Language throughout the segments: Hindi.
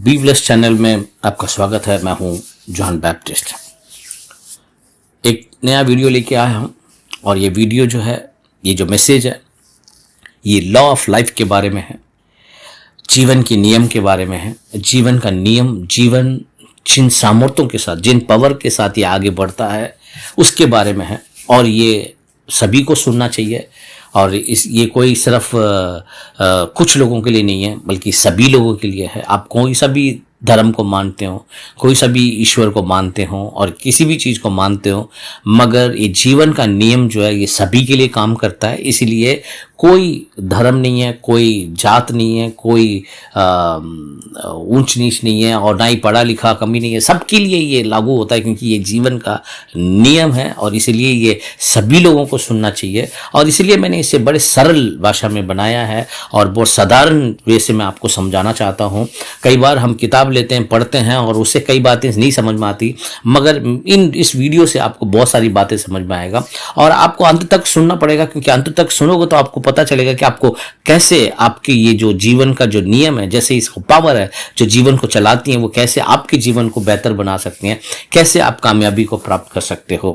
बी ब्लेस चैनल में आपका स्वागत है। मैं हूं जॉन बैप्टिस्ट। एक नया वीडियो लेके आया हूं और ये वीडियो जो है, ये जो मैसेज है, ये लॉ ऑफ लाइफ के बारे में है, जीवन के नियम के बारे में है। जीवन का नियम, जीवन जिन सामर्थ्यों के साथ, जिन पावर के साथ ये आगे बढ़ता है उसके बारे में है। और ये सभी को सुनना चाहिए। और ये कोई सिर्फ कुछ लोगों के लिए नहीं है, बल्कि सभी लोगों के लिए है। आप कोई सा भी धर्म को मानते हो, कोई सा भी ईश्वर को मानते हो और किसी भी चीज़ को मानते हो, मगर ये जीवन का नियम जो है ये सभी के लिए काम करता है। इसीलिए कोई धर्म नहीं है, कोई जात नहीं है, कोई ऊंच नीच नहीं है और ना ही पढ़ा लिखा कमी नहीं है। सबके लिए ये लागू होता है, क्योंकि ये जीवन का नियम है और इसलिए ये सभी लोगों को सुनना चाहिए। और इसलिए मैंने इसे बड़े सरल भाषा में बनाया है और बहुत साधारण वे से मैं आपको समझाना चाहता हूँ। कई बार हम किताब लेते हैं, पढ़ते हैं और उससे कई बातें नहीं समझ में आती, मगर इस वीडियो से आपको बहुत सारी बातें समझ में आएगा। और आपको अंत तक सुनना पड़ेगा, क्योंकि अंत तक सुनोगे तो आपको पता चलेगा कि आपको कैसे आपके ये जो जीवन का जो नियम है, जैसे इसको पावर है जो जीवन को चलाती है, वो कैसे आपके जीवन को बेहतर बना सकती हैं, कैसे आप कामयाबी को प्राप्त कर सकते हो।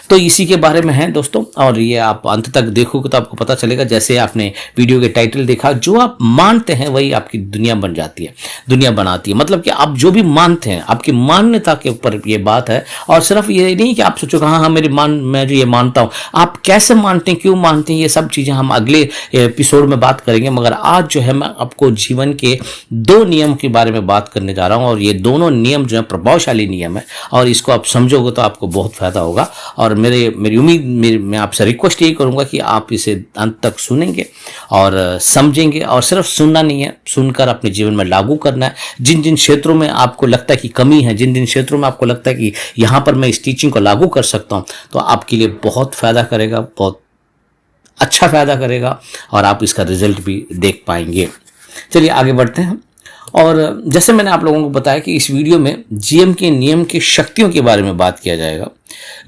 तो इसी के बारे में है दोस्तों। और ये आप अंत तक देखोगे तो आपको पता चलेगा, जैसे आपने वीडियो के टाइटल देखा, जो आप मानते हैं वही आपकी दुनिया बन जाती है, दुनिया बनाती है। मतलब कि आप जो भी मानते हैं, आपकी मान्यता के ऊपर ये बात है। और सिर्फ ये नहीं कि आप सोचो हाँ मेरी मैं जो ये मानता हूँ, आप कैसे मानते हैं, क्यों मानते हैं, ये सब चीजें हम अगले एपिसोड में बात करेंगे। मगर आज जो है मैं आपको जीवन के दो नियम के बारे में बात करने जा रहा हूं और ये दोनों नियम जो है प्रभावशाली नियम है और इसको आप समझोगे तो आपको बहुत फायदा होगा। और मेरी उम्मीद, मैं आपसे रिक्वेस्ट यही करूंगा कि आप इसे अंत तक सुनेंगे और समझेंगे। और सिर्फ सुनना नहीं है, सुनकर अपने जीवन में लागू करना है। जिन जिन क्षेत्रों में आपको लगता है कि कमी है, जिन जिन क्षेत्रों में आपको लगता है कि यहां पर मैं इस टीचिंग को लागू कर सकता हूं, तो आपके लिए बहुत फायदा करेगा, बहुत अच्छा फायदा करेगा और आप इसका रिजल्ट भी देख पाएंगे। चलिए आगे बढ़ते हैं। और जैसे मैंने आप लोगों को बताया कि इस वीडियो में जीवन के नियम की शक्तियों के बारे में बात किया जाएगा,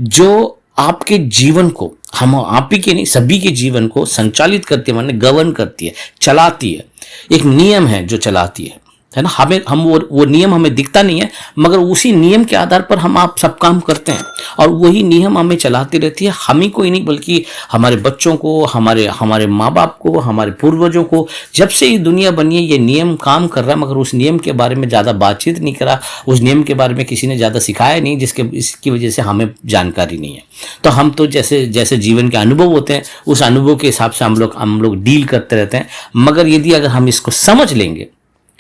जो आपके जीवन को, हम आप ही के नहीं सभी के जीवन को संचालित करती है, माने गवर्न करती है, चलाती है। एक नियम है जो चलाती है ना। हम वो नियम हमें दिखता नहीं है, मगर उसी नियम के आधार पर हम आप सब काम करते हैं और वही नियम हमें चलाती रहती है। हम ही को ही नहीं, बल्कि हमारे बच्चों को, हमारे माँ बाप को, हमारे पूर्वजों को। जब से ये दुनिया बनी है ये नियम काम कर रहा है, मगर उस नियम के बारे में ज़्यादा बातचीत नहीं करा, उस नियम के बारे में किसी ने ज़्यादा सिखाया नहीं, इसकी वजह से हमें जानकारी नहीं है। तो हम तो जैसे जैसे जीवन के अनुभव होते हैं, उस अनुभव के हिसाब से हम लोग डील करते रहते हैं। मगर यदि अगर हम इसको समझ लेंगे,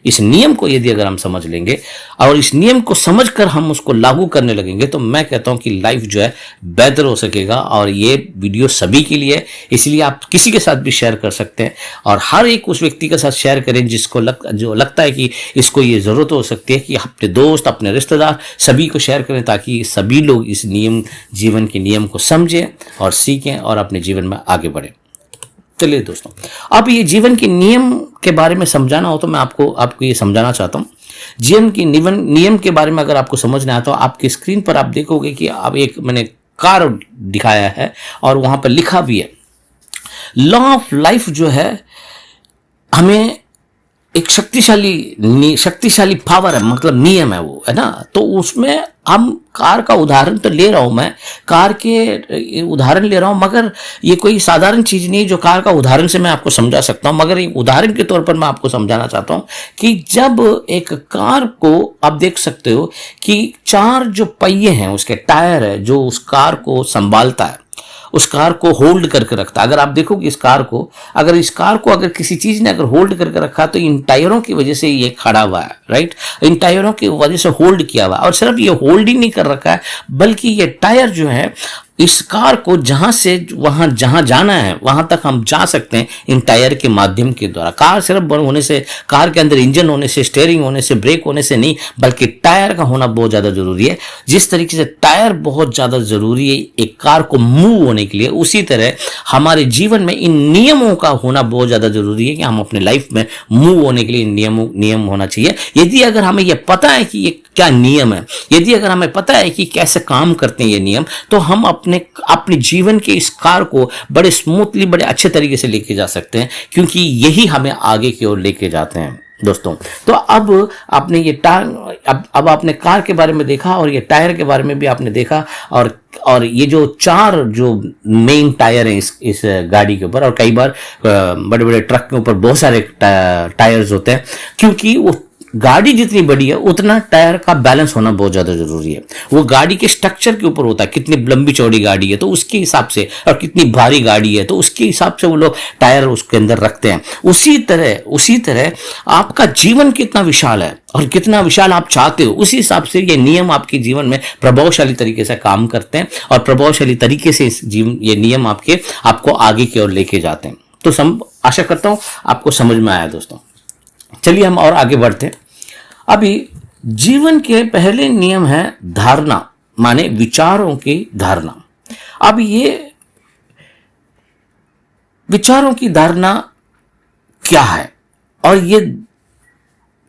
इस नियम को यदि अगर हम समझ लेंगे और इस नियम को समझकर हम उसको लागू करने लगेंगे, तो मैं कहता हूं कि लाइफ जो है बेहतर हो सकेगा। और ये वीडियो सभी के लिए, इसलिए आप किसी के साथ भी शेयर कर सकते हैं और हर एक उस व्यक्ति के साथ शेयर करें जिसको जो लगता है कि इसको ये जरूरत हो सकती है, कि अपने दोस्त, अपने रिश्तेदार सभी को शेयर करें, ताकि सभी लोग इस जीवन के नियम को समझें और सीखें और अपने जीवन में आगे बढ़ें। चलिए दोस्तों, अब ये जीवन के नियम के बारे में समझाना हो तो मैं आपको ये समझाना चाहता हूँ। जीवन के नियम के बारे में अगर आपको समझना है तो आपकी स्क्रीन पर आप देखोगे कि अब मैंने कार दिखाया है और वहां पर लिखा भी है, लॉ ऑफ लाइफ जो है हमें एक शक्तिशाली पावर है, मतलब नियम है वो, है ना। तो उसमें हम कार का उदाहरण तो ले रहा हूं, मैं कार के उदाहरण ले रहा हूं, मगर ये कोई साधारण चीज नहीं जो कार का उदाहरण से मैं आपको समझा सकता हूं। मगर एक उदाहरण के तौर पर मैं आपको समझाना चाहता हूं कि जब एक कार को आप देख सकते हो कि 4 जो पहिए हैं, उसके टायर है जो उस कार को संभालता है, उस कार को होल्ड करके रखता है। अगर आप देखोगे इस कार को अगर किसी चीज ने अगर होल्ड करके रखा तो इन टायरों की वजह से ये खड़ा हुआ है, राइट। इन टायरों की वजह से होल्ड किया हुआ है। और सिर्फ ये होल्ड ही नहीं कर रखा है, बल्कि ये टायर जो है इस कार को जहां जाना है वहां तक हम जा सकते हैं इन टायर के माध्यम के द्वारा। कार सिर्फ बड़े होने से, कार के अंदर इंजन होने से, स्टीयरिंग होने से, ब्रेक होने से नहीं, बल्कि टायर का होना बहुत ज्यादा जरूरी है। जिस तरीके से टायर बहुत ज्यादा जरूरी है एक कार को मूव होने के लिए, उसी तरह हमारे जीवन में इन नियमों का होना बहुत ज्यादा जरूरी है कि हम अपने लाइफ में मूव होने के लिए नियम होना चाहिए। यदि अगर हमें यह पता है कि ये क्या नियम है, यदि अगर हमें पता है कि कैसे काम करते हैं ये नियम, तो हम अपने जीवन के इस कार को बड़े स्मूथली, बड़े अच्छे तरीके से लेके जा सकते हैं, क्योंकि यही हमें आगे की ओर लेके जाते हैं। दोस्तों। तो अब आपने ये अब आपने कार के बारे में देखा और ये टायर के बारे में भी आपने देखा, और ये जो 4 जो मेन टायर हैं इस गाड़ी के ऊपर, और कई बार बड़े बड़े ट्रक के ऊपर बहुत सारे टायर्स होते हैं, क्योंकि वो गाड़ी जितनी बड़ी है उतना टायर का बैलेंस होना बहुत ज्यादा जरूरी है। वो गाड़ी के स्ट्रक्चर के ऊपर होता है, कितनी लंबी चौड़ी गाड़ी है तो उसके हिसाब से, और कितनी भारी गाड़ी है तो उसके हिसाब से वो लोग टायर उसके अंदर रखते हैं। उसी तरह आपका जीवन कितना विशाल है और कितना विशाल आप चाहते हो, उसी हिसाब से ये नियम आपके जीवन में प्रभावशाली तरीके से काम करते हैं, और प्रभावशाली तरीके से ये नियम आपको आगे की ओर लेके जाते हैं। तो आशा करता हूं आपको समझ में आया दोस्तों। चलिए हम और आगे बढ़ते हैं। अभी जीवन के पहले नियम है धारणा, माने विचारों की धारणा। अब ये विचारों की धारणा क्या है, और ये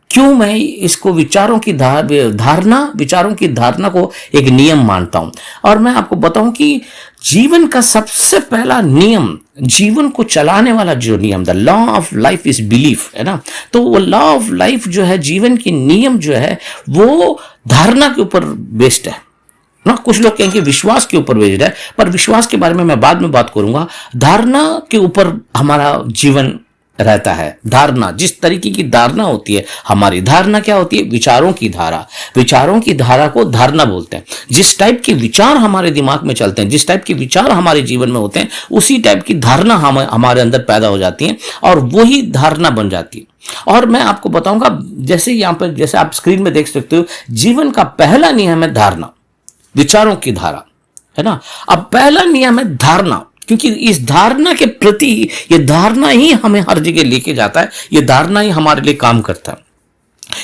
क्यों मैं इसको विचारों की धारणा को एक नियम मानता हूं। और मैं आपको बताऊं कि जीवन का सबसे पहला नियम, जीवन को चलाने वाला जो नियम, the law of life is belief, है ना। तो वो लॉ ऑफ लाइफ जो है, जीवन के नियम जो है, वो धारणा के ऊपर बेस्ड है ना। कुछ लोग कहेंगे विश्वास के ऊपर बेस्ड है, पर विश्वास के बारे में मैं बाद में बात करूंगा। धारणा के ऊपर हमारा जीवन रहता है। धारणा, जिस तरीके की धारणा होती है, हमारी धारणा क्या होती है? विचारों की धारा। विचारों की धारा को धारणा बोलते हैं। जिस टाइप के विचार हमारे दिमाग में चलते हैं, जिस टाइप के विचार हमारे जीवन में होते हैं, उसी टाइप की धारणा हमारे अंदर पैदा हो जाती है और वही धारणा बन जाती है। और मैं आपको बताऊंगा, जैसे यहां पर, जैसे आप स्क्रीन में देख सकते हो, जीवन का पहला नियम है धारणा, विचारों की धारा, है ना। अब पहला नियम है धारणा, क्योंकि इस धारणा के प्रति, ये धारणा ही हमें हर जगह लेके जाता है, ये धारणा ही हमारे लिए काम करता है।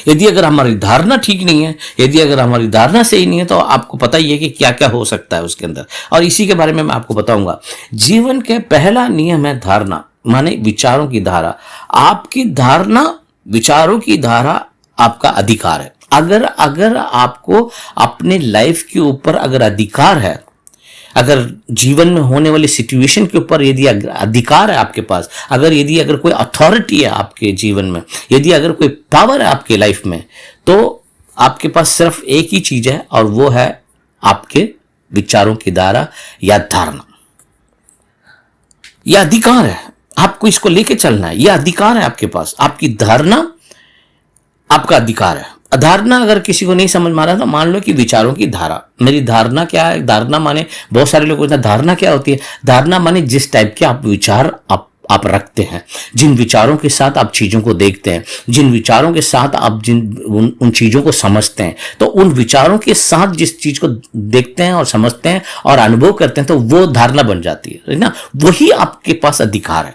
यदि अगर हमारी धारणा ठीक नहीं है, यदि अगर हमारी धारणा सही नहीं है, तो आपको पता ही है कि क्या क्या हो सकता है उसके अंदर, और इसी के बारे में मैं आपको बताऊंगा। जीवन के पहला नियम है धारणा, माने विचारों की धारा। आपकी धारणा, विचारों की धारा आपका अधिकार है। अगर आपको अपने लाइफ के ऊपर अगर अधिकार है, अगर जीवन में होने वाली सिचुएशन के ऊपर यदि अधिकार है आपके पास, यदि कोई अथॉरिटी है आपके जीवन में, यदि अगर कोई पावर है आपके लाइफ में, तो आपके पास सिर्फ एक ही चीज है, और वो है आपके विचारों की धारा या धारणा। यह अधिकार है, आपको इसको लेके चलना है। यह अधिकार है आपके पास, आपकी धारणा आपका अधिकार है। धारणा अगर किसी को नहीं समझ में आ रहा, तो मान लो कि विचारों की धारा, मेरी धारणा क्या है? धारणा माने, बहुत सारे लोग पूछते हैं धारणा क्या होती है? धारणा माने जिस टाइप के आप विचार आप रखते हैं, जिन विचारों के साथ आप चीजों को देखते हैं, जिन विचारों के साथ आप उन चीजों को समझते हैं, तो उन विचारों के साथ जिस चीज को देखते हैं और समझते हैं और अनुभव करते हैं, तो वो धारणा बन जाती है ना। वही आपके पास अधिकार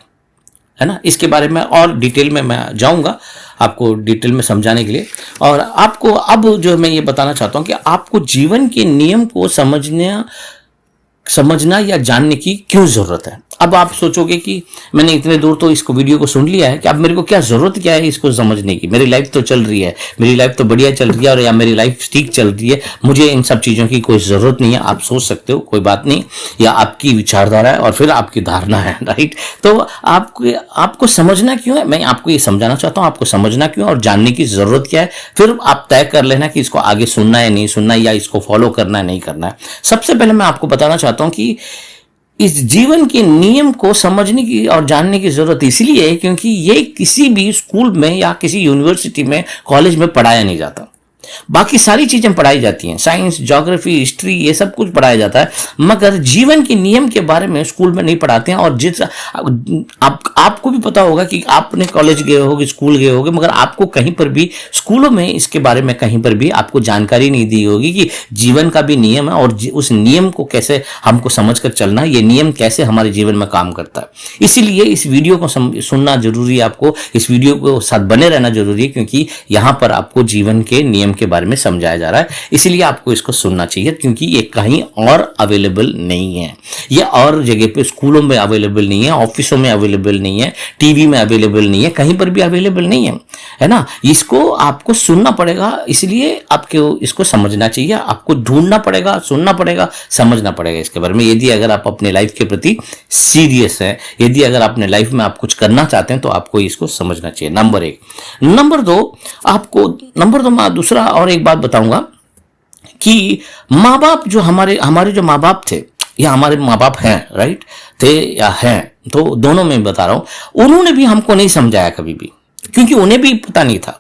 है ना। इसके बारे में और डिटेल में मैं जाऊंगा आपको डिटेल में समझाने के लिए। और आपको अब जो मैं ये बताना चाहता हूं कि आपको जीवन के नियम को समझना या जानने की क्यों जरूरत है। अब आप सोचोगे कि मैंने इतने दूर तो इसको वीडियो को सुन लिया है, कि अब मेरे को क्या जरूरत क्या है इसको समझने की? मेरी लाइफ तो चल रही है, मेरी लाइफ तो बढ़िया चल रही है, और या मेरी लाइफ ठीक चल रही है, मुझे इन सब चीजों की कोई जरूरत नहीं है। आप सोच सकते हो, कोई बात नहीं, या आपकी विचारधारा है और फिर आपकी धारणा है, राइट। तो आपको समझना क्यों है, मैं आपको ये समझाना चाहता हूं, आपको समझना क्यों और जानने की जरूरत क्या है। फिर आप तय कर लेना कि इसको आगे सुनना है नहीं सुनना, या इसको फॉलो करना है नहीं करना है। सबसे पहले मैं आपको बताना चाहता हूं कि इस जीवन के नियम को समझने की और जानने की जरूरत इसलिए है क्योंकि ये किसी भी स्कूल में या किसी यूनिवर्सिटी में, कॉलेज में पढ़ाया नहीं जाता। बाकी सारी चीजें पढ़ाई जाती हैं, साइंस, ज्योग्राफी, हिस्ट्री, ये सब कुछ पढ़ाया जाता है, मगर जीवन के नियम के बारे में स्कूल में नहीं पढ़ाते हैं। और आपको भी पता होगा कि आपने कॉलेज गए होगे, स्कूल गए होगे, मगर आपको कहीं पर भी स्कूलों में इसके बारे में कहीं पर भी आपको जानकारी नहीं दी होगी कि जीवन का भी नियम है, और उस नियम को कैसे हमको समझकर चलना है, ये नियम कैसे हमारे जीवन में काम करता है। इसीलिए इस वीडियो को सुनना जरूरी है, आपको इस वीडियो को साथ बने रहना जरूरी है, क्योंकि यहां पर आपको जीवन के नियम नियम के बारे में समझाया जा रहा है, इसलिए आपको इसको सुनना चाहिए, क्योंकि ये कहीं और अवेलेबल नहीं है, ये और जगह पे स्कूलों में अवेलेबल नहीं है, ऑफिसों में अवेलेबल नहीं है, टीवी में अवेलेबल नहीं है, कहीं पर भी अवेलेबल नहीं है ना। इसको आपको सुनना पड़ेगा, इसलिए आपको इसको समझना चाहिए, आपको ढूंढना पड़ेगा, सुनना पड़ेगा, समझना पड़ेगा इसके बारे में। यदि अगर आप अपने लाइफ के प्रति सीरियस हैं, यदि अगर अपने लाइफ में आप कुछ करना चाहते हैं, तो आपको इसको समझना चाहिए, नंबर एक। नंबर दो मैं दूसरा और एक बात बताऊंगा कि माँ बाप जो हमारे जो माँ बाप थे, या हमारे माँ बाप हैं, राइट, थे या हैं, तो दोनों में बता रहा हूं, उन्होंने भी हमको नहीं समझाया कभी भी, क्योंकि उन्हें भी पता नहीं था।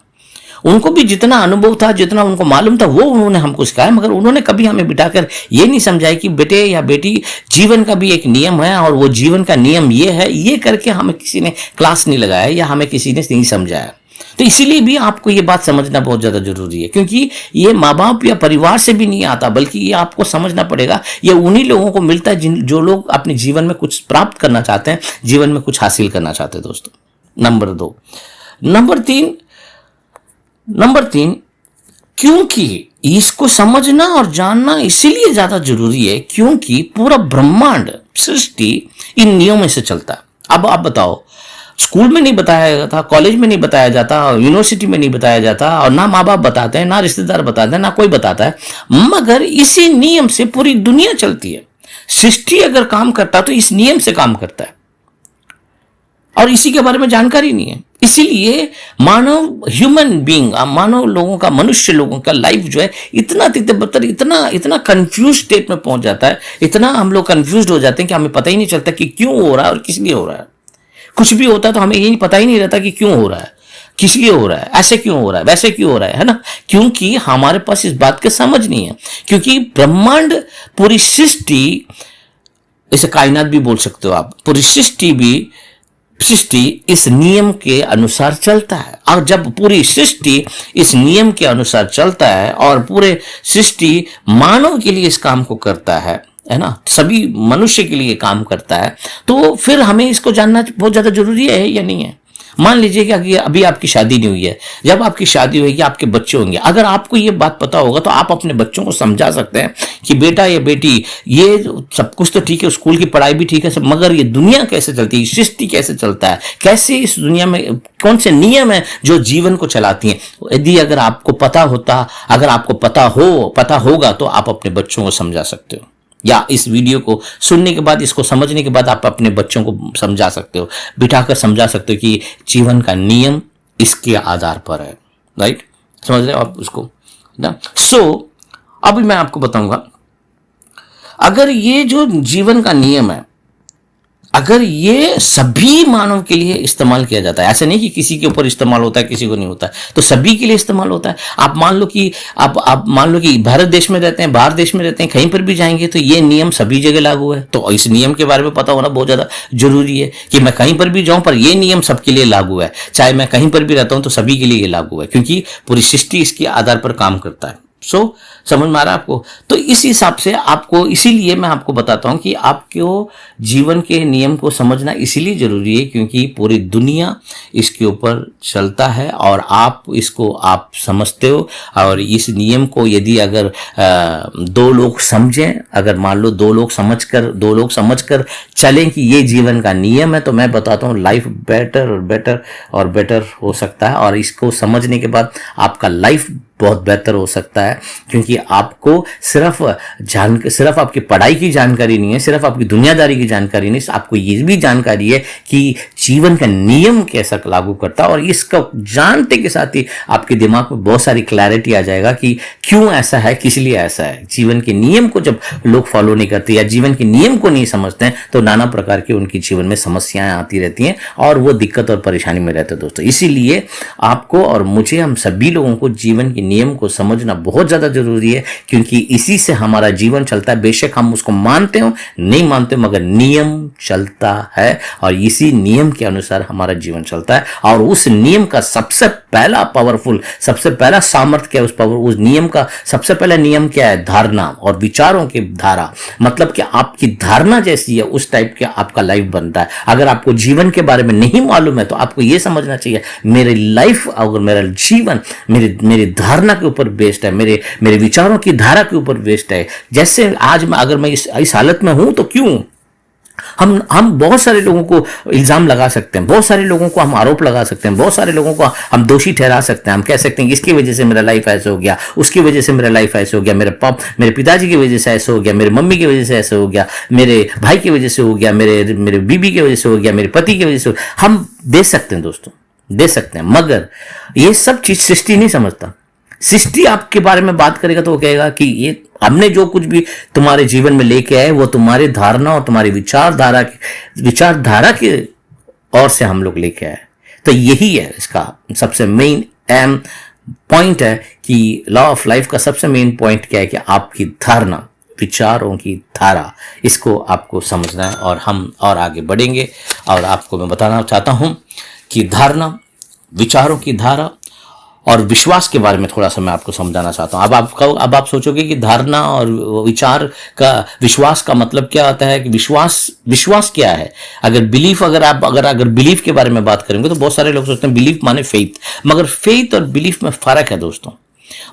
उनको भी जितना अनुभव था, जितना उनको मालूम था, वो उन्होंने हमको सिखाया, मगर उन्होंने कभी हमें बिठाकर ये नहीं समझाया कि बेटे या बेटी, जीवन का भी एक नियम है, और वो जीवन का नियम ये है, ये करके हमें किसी ने क्लास नहीं लगाया या हमें किसी ने नहीं समझाया। तो इसीलिए भी आपको ये बात समझना बहुत ज्यादा जरूरी है, क्योंकि ये माँ बाप या परिवार से भी नहीं आता, बल्कि ये आपको समझना पड़ेगा, ये उन्हीं लोगों को मिलता है जो लोग अपने जीवन में कुछ प्राप्त करना चाहते हैं, जीवन में कुछ हासिल करना चाहते हैं दोस्तों। नंबर दो। नंबर तीन, क्योंकि इसको समझना और जानना इसीलिए ज्यादा जरूरी है, क्योंकि पूरा ब्रह्मांड, सृष्टि इन नियमों से चलता है। अब आप बताओ, स्कूल में नहीं बताया जाता, कॉलेज में नहीं बताया जाता, यूनिवर्सिटी में नहीं बताया जाता, और ना माँ बाप बताते हैं, ना रिश्तेदार बताते हैं, ना कोई बताता है, मगर इसी नियम से पूरी दुनिया चलती है। सृष्टि अगर काम करता तो इस नियम से काम करता है, और इसी के बारे में जानकारी नहीं है। इसीलिए ह्यूमन बीइंग, मानव लोगों का, मनुष्य लोगों का लाइफ जो है इतना तितर इतना कंफ्यूज स्टेट में पहुंच जाता है, इतना हम लोग कंफ्यूज हो जाते हैं कि हमें पता ही नहीं चलता कि क्यों हो रहा है और किस लिए हो रहा है। कुछ भी होता है तो हमें ये पता ही नहीं रहता कि क्यों हो रहा है, किस लिए हो रहा है, ऐसे क्यों हो रहा है, वैसे क्यों हो रहा है ना, क्योंकि हमारे पास इस बात की समझ नहीं है। क्योंकि ब्रह्मांड, पूरी सृष्टि, इसे कायनात भी बोल सकते हो आप, पूरी सृष्टि इस नियम के अनुसार चलता है। और जब पूरी सृष्टि इस नियम के अनुसार चलता है, और पूरे सृष्टि मानव के लिए इस काम को करता है ना, सभी मनुष्य के लिए काम करता है, तो फिर हमें इसको जानना बहुत ज्यादा जरूरी है या नहीं है। मान लीजिए कि अभी आपकी शादी नहीं हुई है, जब आपकी शादी होगी, आपके बच्चे होंगे, अगर आपको ये बात पता होगा तो आप अपने बच्चों को समझा सकते हैं कि बेटा या बेटी, ये सब कुछ तो ठीक है, स्कूल की पढ़ाई भी ठीक है सब, मगर ये दुनिया कैसे चलती है, सृष्टि कैसे चलता है, कैसे इस दुनिया में कौन से नियम है जो जीवन को चलाती हैं। यदि अगर आपको पता होता, अगर आपको पता होगा, तो आप अपने बच्चों को समझा सकते हो, या इस वीडियो को सुनने के बाद, इसको समझने के बाद आप अपने बच्चों को समझा सकते हो, बिठाकर समझा सकते हो कि जीवन का नियम इसके आधार पर है, राइट, समझ रहे हो आप उसको ना। अभी मैं आपको बताऊंगा, अगर ये जो जीवन का नियम है, अगर ये सभी मानव के लिए इस्तेमाल किया जाता है, ऐसा नहीं कि किसी के ऊपर इस्तेमाल होता है, किसी को नहीं होता है, तो सभी के लिए इस्तेमाल होता है। आप मान लो कि भारत देश में रहते हैं, बाहर देश में रहते हैं, कहीं पर भी जाएंगे तो ये नियम सभी जगह लागू है। तो इस नियम के बारे में पता होना बहुत ज्यादा जरूरी है कि मैं कहीं पर भी जाऊं पर ये नियम सबके लिए लागू है, चाहे मैं कहीं पर भी रहता हूं तो सभी के लिए ये लागू है, क्योंकि पूरी सृष्टि इसके आधार पर काम करता है। समझ में आ रहा है आपको। तो इस हिसाब से आपको, इसीलिए मैं आपको बताता हूं कि आपको जीवन के नियम को समझना इसीलिए जरूरी है क्योंकि पूरी दुनिया इसके ऊपर चलता है और आप इसको आप समझते हो। और इस नियम को यदि अगर दो लोग समझें, अगर मान लो दो लोग समझकर चलें कि ये जीवन का नियम है, तो मैं बताता हूँ लाइफ बेटर और बेटर और बेटर हो सकता है। और इसको समझने के बाद आपका लाइफ बहुत बेहतर हो सकता है, क्योंकि आपको सिर्फ आपकी पढ़ाई की जानकारी नहीं है, सिर्फ आपकी दुनियादारी की जानकारी नहीं, आपको ये भी जानकारी है कि जीवन का नियम कैसा लागू करता है। और इसको जानते के साथ ही आपके दिमाग में बहुत सारी क्लैरिटी आ जाएगा कि क्यों ऐसा है, किस लिए ऐसा है। जीवन के नियम को जब लोग फॉलो नहीं करते या जीवन के नियम को नहीं समझते हैं, तो नाना प्रकार की उनकी जीवन में समस्याएं आती रहती हैं और वो दिक्कत और परेशानी में रहते हैं। दोस्तों, इसीलिए आपको और मुझे, हम सभी लोगों को जीवन के नियम को समझना बहुत ज्यादा जरूरी है, क्योंकि इसी से हमारा जीवन चलता है। बेशक हम उसको मानते हो नहीं मानते, मगर नियम चलता है और इसी नियम के अनुसार हमारा जीवन चलता है। और उस नियम का सबसे पहला पावरफुल, सबसे पहला सामर्थ्य क्या है उस पावर, उस नियम का सबसे पहला नियम क्या है, धारणा और विचारों की धारा। मतलब कि आपकी धारणा जैसी है उस टाइप का आपका लाइफ बनता है। अगर आपको जीवन के बारे में नहीं मालूम है तो आपको यह समझना चाहिए मेरी लाइफ, अगर मेरा जीवन मेरी धारणा के ऊपर बेस्ड है, मेरे विचारों की धारा के ऊपर बेस्ड है। जैसे आज मैं अगर मैं इस हालत में हूं तो क्यों, हम बहुत सारे लोगों को इल्जाम लगा सकते हैं, बहुत सारे लोगों को हम आरोप लगा सकते हैं, बहुत सारे लोगों को हम दोषी ठहरा सकते हैं। हम कह सकते हैं कि इसकी वजह से मेरा लाइफ ऐसे हो गया, उसकी वजह से मेरा लाइफ ऐसे हो गया, मेरे पिताजी की वजह से ऐसे हो गया, मेरे मम्मी की वजह से ऐसे हो गया, मेरे भाई की वजह से हो गया, मेरे बीबी की वजह से हो गया, मेरे पति की वजह से हम दे सकते हैं दोस्तों, दे सकते हैं। मगर ये सब चीज सृष्टि नहीं समझता। सृष्टि आपके बारे में बात करेगा तो वो कहेगा कि ये हमने जो कुछ भी तुम्हारे जीवन में लेके आए वो तुम्हारी धारणा और तुम्हारी विचारधारा के ओर से हम लोग लेके आए। तो यही है इसका सबसे मेन एम पॉइंट है कि लॉ ऑफ लाइफ का सबसे मेन पॉइंट क्या है कि आपकी धारणा, विचारों की धारा, इसको आपको समझना है और हम और आगे बढ़ेंगे। और आपको मैं बताना चाहता हूं कि धारणा, विचारों की धारा और विश्वास के बारे में थोड़ा सा मैं आपको समझाना चाहता हूं। अब आप सोचोगे कि धारणा और विचार का, विश्वास का मतलब क्या होता है, कि विश्वास क्या है। अगर बिलीफ, अगर बिलीफ के बारे में बात करेंगे तो बहुत सारे लोग सोचते हैं बिलीफ माने फेथ, मगर फेथ और बिलीफ में फर्क है दोस्तों।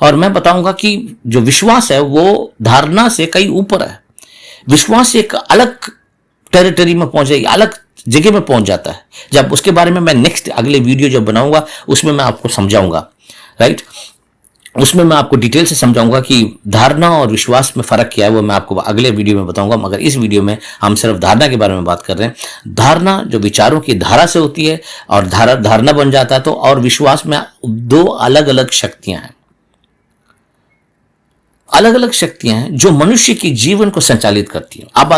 और मैं बताऊंगा कि जो विश्वास है वो धारणा से कहीं ऊपर है। विश्वास एक अलग टेरिटरी में पहुंच जाएगी, अलग जगह में पहुंच जाता है। जब उसके बारे में मैं नेक्स्ट अगले वीडियो जो बनाऊंगा उसमें मैं आपको समझाऊंगा, राइट, उसमें मैं आपको डिटेल से समझाऊंगा कि धारणा और विश्वास में फर्क क्या है, वो मैं आपको अगले वीडियो में बताऊंगा। मगर इस वीडियो में हम सिर्फ धारणा के बारे में बात कर रहे हैं। धारणा जो विचारों की धारा से होती है और धारणा बन जाता है, तो और विश्वास में दो अलग अलग शक्तियां हैं, अलग अलग शक्तियां हैं जो मनुष्य के जीवन को संचालित करती हैं। अब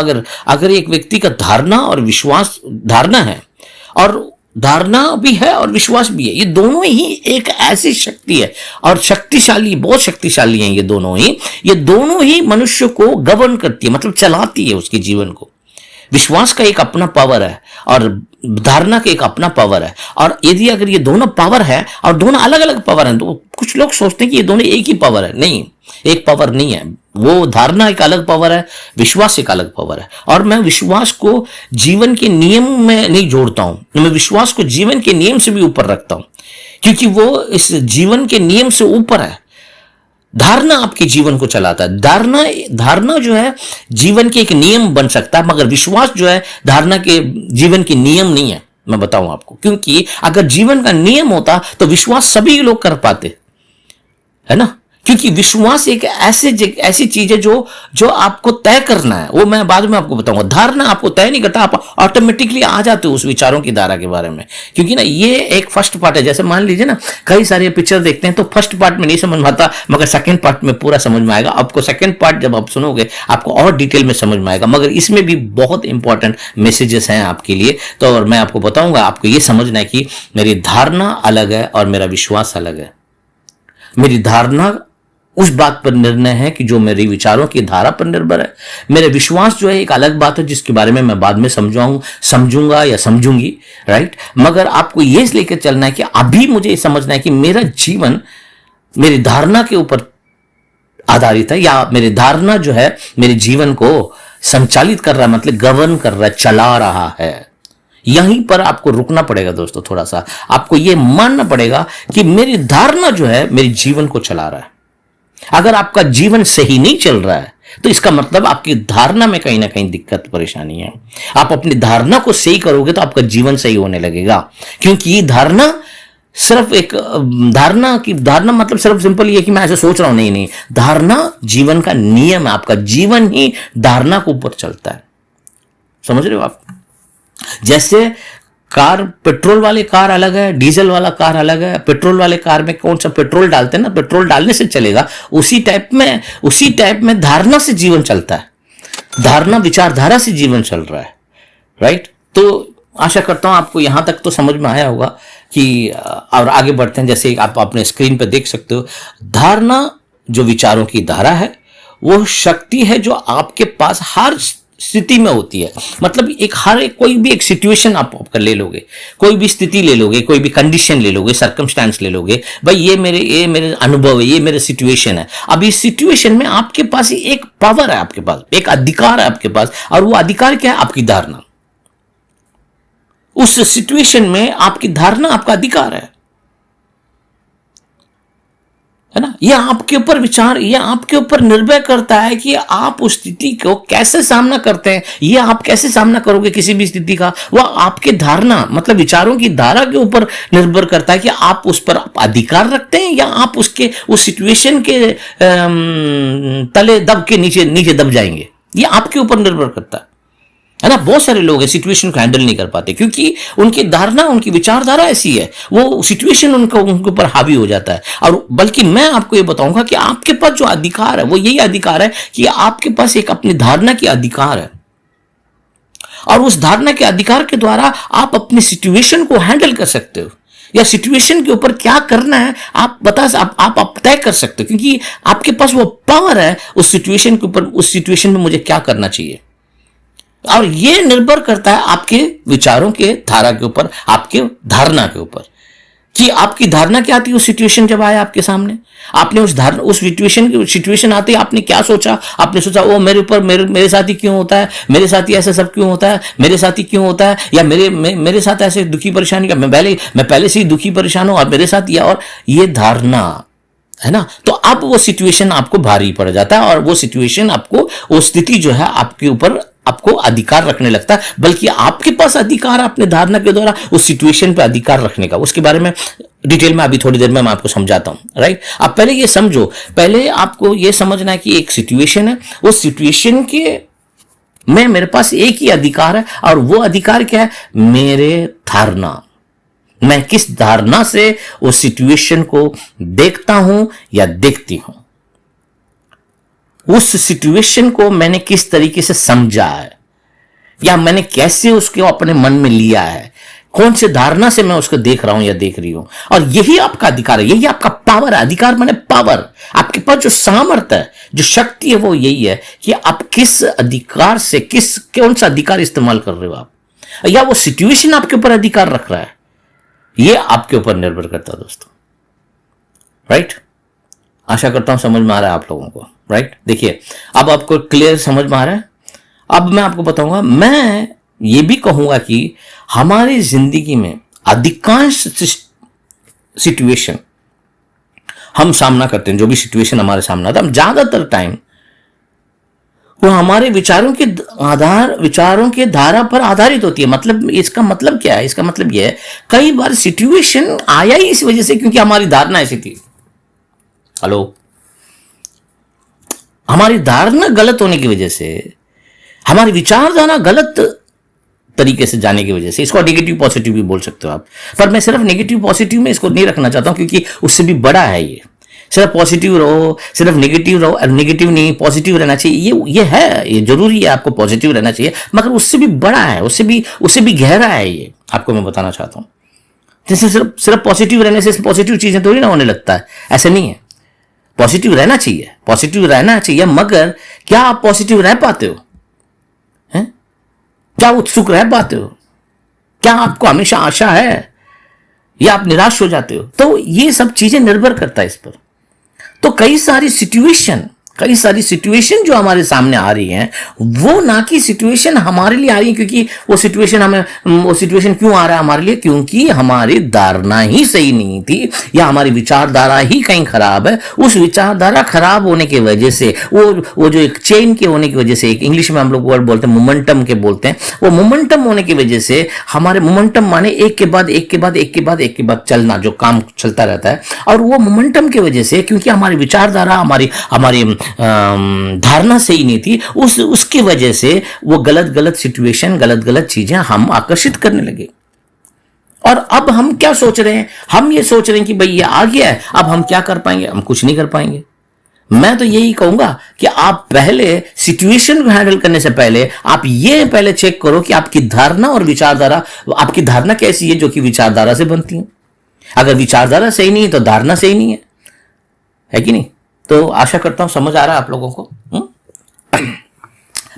अगर एक व्यक्ति का धारणा और विश्वास, धारणा है और धारणा भी है और विश्वास भी है, ये दोनों ही एक ऐसी शक्ति है और शक्तिशाली, बहुत शक्तिशाली हैं ये दोनों ही मनुष्य को गवर्न करती है, मतलब चलाती है उसके जीवन को। विश्वास का एक अपना पावर है और धारणा का एक अपना पावर है। और यदि अगर ये दोनों पावर है और दोनों अलग अलग पावर हैं, तो कुछ लोग सोचते हैं कि ये दोनों एक ही पावर है। नहीं, एक पावर नहीं है। वो धारणा एक अलग पावर है, विश्वास एक अलग पावर है। और मैं विश्वास को जीवन के नियम में नहीं जोड़ता हूं, मैं विश्वास को जीवन के नियम से भी ऊपर रखता हूं, क्योंकि वो इस जीवन के नियम से ऊपर है। धारणा आपके जीवन को चलाता है। धारणा जो है जीवन के एक नियम बन सकता है, मगर विश्वास जो है धारणा के जीवन के नियम नहीं है। मैं बताऊं आपको, क्योंकि अगर जीवन का नियम होता तो विश्वास सभी लोग कर पाते, है ना। क्योंकि विश्वास एक ऐसी चीज है जो आपको तय करना है, वो मैं बाद में आपको बताऊंगा। धारणा आपको तय नहीं करता, आप ऑटोमेटिकली आ जाते हो उस विचारों की धारा के बारे में। क्योंकि ना ये एक फर्स्ट पार्ट है। जैसे मान लीजिए ना, कई सारे पिक्चर देखते हैं तो फर्स्ट पार्ट में नहीं समझ में आता, मगर सेकंड पार्ट में पूरा समझ में आएगा। आपको सेकंड पार्ट जब आप सुनोगे आपको और डिटेल में समझ में आएगा। मगर इसमें भी बहुत इंपॉर्टेंट मैसेजेस हैं आपके लिए। तो और मैं आपको बताऊंगा, आपको ये समझना है कि मेरी धारणा अलग है और मेरा विश्वास अलग है। मेरी धारणा उस बात पर निर्णय है कि जो मेरी विचारों की धारा पर निर्भर है। मेरे विश्वास जो है एक अलग बात है, जिसके बारे में मैं बाद में समझूंगा या समझूंगी, राइट। मगर आपको ये लेकर चलना है कि अभी मुझे समझना है कि मेरा जीवन मेरी धारणा के ऊपर आधारित है, या मेरी धारणा जो है मेरे जीवन को संचालित कर रहा है, मतलब गवर्न कर रहा है, चला रहा है। यहीं पर आपको रुकना पड़ेगा दोस्तों। थोड़ा सा आपको यह मानना पड़ेगा कि मेरी धारणा जो है मेरे जीवन को चला रहा है। अगर आपका जीवन सही नहीं चल रहा है तो इसका मतलब आपकी धारणा में कहीं ना कहीं दिक्कत परेशानी है। आप अपनी धारणा को सही करोगे तो आपका जीवन सही होने लगेगा। क्योंकि ये धारणा सिर्फ एक धारणा मतलब सिर्फ सिंपल ये कि मैं ऐसे सोच रहा हूं, नहीं, धारणा जीवन का नियम है। आपका जीवन ही धारणा के ऊपर चलता है, समझ रहे हो आप। जैसे कार, पेट्रोल वाले कार अलग है, डीजल वाला कार अलग है। पेट्रोल वाले कार में कौन सा पेट्रोल डालते हैं ना, पेट्रोल डालने से चलेगा। उसी टाइप में धारणा से जीवन चलता है, धारणा विचारधारा से जीवन चल रहा है, राइट। तो आशा करता हूं आपको यहां तक तो समझ में आया होगा कि और आगे बढ़ते हैं। जैसे आप अपने स्क्रीन पर देख सकते हो, धारणा जो विचारों की धारा है वो शक्ति है जो आपके पास हर स्थिति में होती है। मतलब कोई भी एक सिचुएशन आप ले लोगे, कोई भी स्थिति ले लोगे, कोई भी कंडीशन ले लोगे, सर्कमस्टेंस ले लोगे, भाई ये मेरे अनुभव है, ये मेरे सिचुएशन है। अब इस सिचुएशन में आपके पास एक पावर है, आपके पास एक अधिकार है आपके पास, और वो अधिकार क्या है? आपकी धारणा। उस सिचुएशन में आपकी धारणा आपका अधिकार है ना? यह आपके ऊपर विचार, यह आपके ऊपर निर्भर करता है कि आप उस स्थिति को कैसे सामना करते हैं। यह आप कैसे सामना करोगे किसी भी स्थिति का, वह आपके धारणा मतलब विचारों की धारा के ऊपर निर्भर करता है कि आप उस पर अधिकार रखते हैं या आप उस सिचुएशन के तले दब के नीचे दब जाएंगे। यह आपके ऊपर निर्भर करता है ना? बहुत सारे लोग हैं सिचुएशन को हैंडल नहीं कर पाते क्योंकि उनकी धारणा, उनकी विचारधारा ऐसी है, वो सिचुएशन उनके ऊपर हावी हो जाता है। और बल्कि मैं आपको ये बताऊंगा कि आपके पास जो अधिकार है वो यही अधिकार है कि आपके पास एक अपनी धारणा की अधिकार है, और उस धारणा के अधिकार के द्वारा आप अपनी सिचुएशन को हैंडल कर सकते हो, या सिचुएशन के ऊपर क्या करना है आप तय कर सकते हो, क्योंकि आपके पास वो पावर है उस सिचुएशन के ऊपर, उस सिचुएशन में मुझे क्या करना चाहिए। और यह निर्भर करता है आपके विचारों के धारा के ऊपर, आपके धारणा के ऊपर, कि आपकी धारणा क्या थी उस सिचुएशन जब आया आपके सामने। आपने उस सिचुएशन आते ही आपने क्या सोचा? आपने सोचा ओ मेरे साथ ही क्यों होता है, मेरे साथ ही ऐसा सब क्यों होता है, मेरे साथ ही क्यों होता है, या मेरे साथ ऐसे दुखी परेशानी का मैं पहले से ही दुखी परेशान हूं और मेरे साथ या, और ये धारणा है ना। तो अब वो सिचुएशन आपको भारी पड़ जाता है, और वो सिचुएशन आपको, वो स्थिति जो है आपके ऊपर आपको अधिकार रखने लगता है, बल्कि आपके पास अधिकार अपने धारणा के द्वारा उस सिचुएशन पे अधिकार रखने का। उसके बारे में डिटेल में अभी थोड़ी देर में मैं आपको समझाता हूं, राइट। आप पहले ये समझो, पहले आपको ये समझना है कि एक सिचुएशन है, उस सिचुएशन के में मेरे पास एक ही अधिकार है, और वो अधिकार क्या है? मेरे धारणा। मैं किस धारणा से उस सिचुएशन को देखता हूं या देखती हूं, उस सिचुएशन को मैंने किस तरीके से समझा है, या मैंने कैसे उसको अपने मन में लिया है, कौन से धारणा से मैं उसको देख रहा हूं या देख रही हूं। और यही आपका अधिकार है, यही आपका पावर है। अधिकार माने पावर। आपके पास जो सामर्थ्य है, जो शक्ति है, वो यही है कि आप किस अधिकार से कौन सा अधिकार इस्तेमाल कर रहे हो आप, या वो सिचुएशन आपके ऊपर अधिकार रख रहा है, ये आपके ऊपर निर्भर करता है दोस्तों, राइट। आशा करता हूं समझ में आ रहा है आप लोगों को, राइट। देखिए अब आपको क्लियर समझ में आ रहा है। अब मैं आपको बताऊंगा, मैं ये भी कहूंगा कि हमारी जिंदगी में अधिकांश सिचुएशन हम सामना करते हैं, जो भी सिचुएशन हमारे सामने आता है, हम ज्यादातर टाइम वो हमारे विचारों के धारा पर आधारित होती है। मतलब इसका मतलब क्या है? इसका मतलब यह है, कई बार सिचुएशन आया ही इस वजह से क्योंकि हमारी धारणा ऐसी थी। हेलो, हमारी धारणा गलत होने की वजह से, हमारी विचारधारा गलत तरीके से जाने की वजह से, इसको नेगेटिव पॉजिटिव भी बोल सकते हो आप, पर मैं सिर्फ नेगेटिव पॉजिटिव में इसको नहीं रखना चाहता हूं, क्योंकि उससे भी बड़ा है ये। सिर्फ पॉजिटिव रहो, सिर्फ नेगेटिव रहो, नेगेटिव नहीं, पॉजिटिव रहना चाहिए, ये है, ये जरूरी है, आपको पॉजिटिव रहना चाहिए, मगर उससे भी बड़ा है, उससे भी गहरा है, ये आपको मैं बताना चाहता हूं। जैसे सिर्फ पॉजिटिव रहने से पॉजिटिव चीजें थोड़ी ना होने लगता है, ऐसा नहीं है। पॉजिटिव रहना चाहिए, मगर क्या आप पॉजिटिव रह पाते हो? हैं? क्या उत्सुक रह पाते हो? क्या आपको हमेशा आशा है, या आप निराश हो जाते हो? तो ये सब चीजें निर्भर करता है इस पर। तो कई सारी सिचुएशन जो हमारे सामने आ रही हैं, वो ना कि सिचुएशन हमारे लिए आ रही है, क्योंकि वो सिचुएशन क्यों आ रहा है हमारे लिए? क्योंकि हमारी धारणा ही सही नहीं थी, या हमारी विचारधारा ही कहीं खराब है। उस विचारधारा खराब होने की वजह से, वो जो एक चेन के होने की वजह से, एक इंग्लिश में हम लोग वर्ड बोलते हैं मोमेंटम के बोलते हैं, वो मोमेंटम होने की वजह से, हमारे मोमेंटम माने एक के बाद एक चलना, जो काम चलता रहता है, और वो मोमेंटम की वजह से, क्योंकि हमारी विचारधारा, हमारी धारणा सही नहीं थी, उसकी वजह से वो गलत सिचुएशन, गलत चीजें हम आकर्षित करने लगे। और अब हम क्या सोच रहे हैं? हम ये सोच रहे हैं कि भाई ये आ गया है, अब हम क्या कर पाएंगे? हम कुछ नहीं कर पाएंगे। मैं तो यही कहूंगा कि आप पहले सिचुएशन को हैंडल करने से पहले आप ये पहले चेक करो कि आपकी धारणा और विचारधारा, आपकी धारणा कैसी है जो कि विचारधारा से बनती है। अगर विचारधारा सही नहीं है तो धारणा सही नहीं है कि नहीं? तो आशा करता हूं समझ आ रहा है आप लोगों को।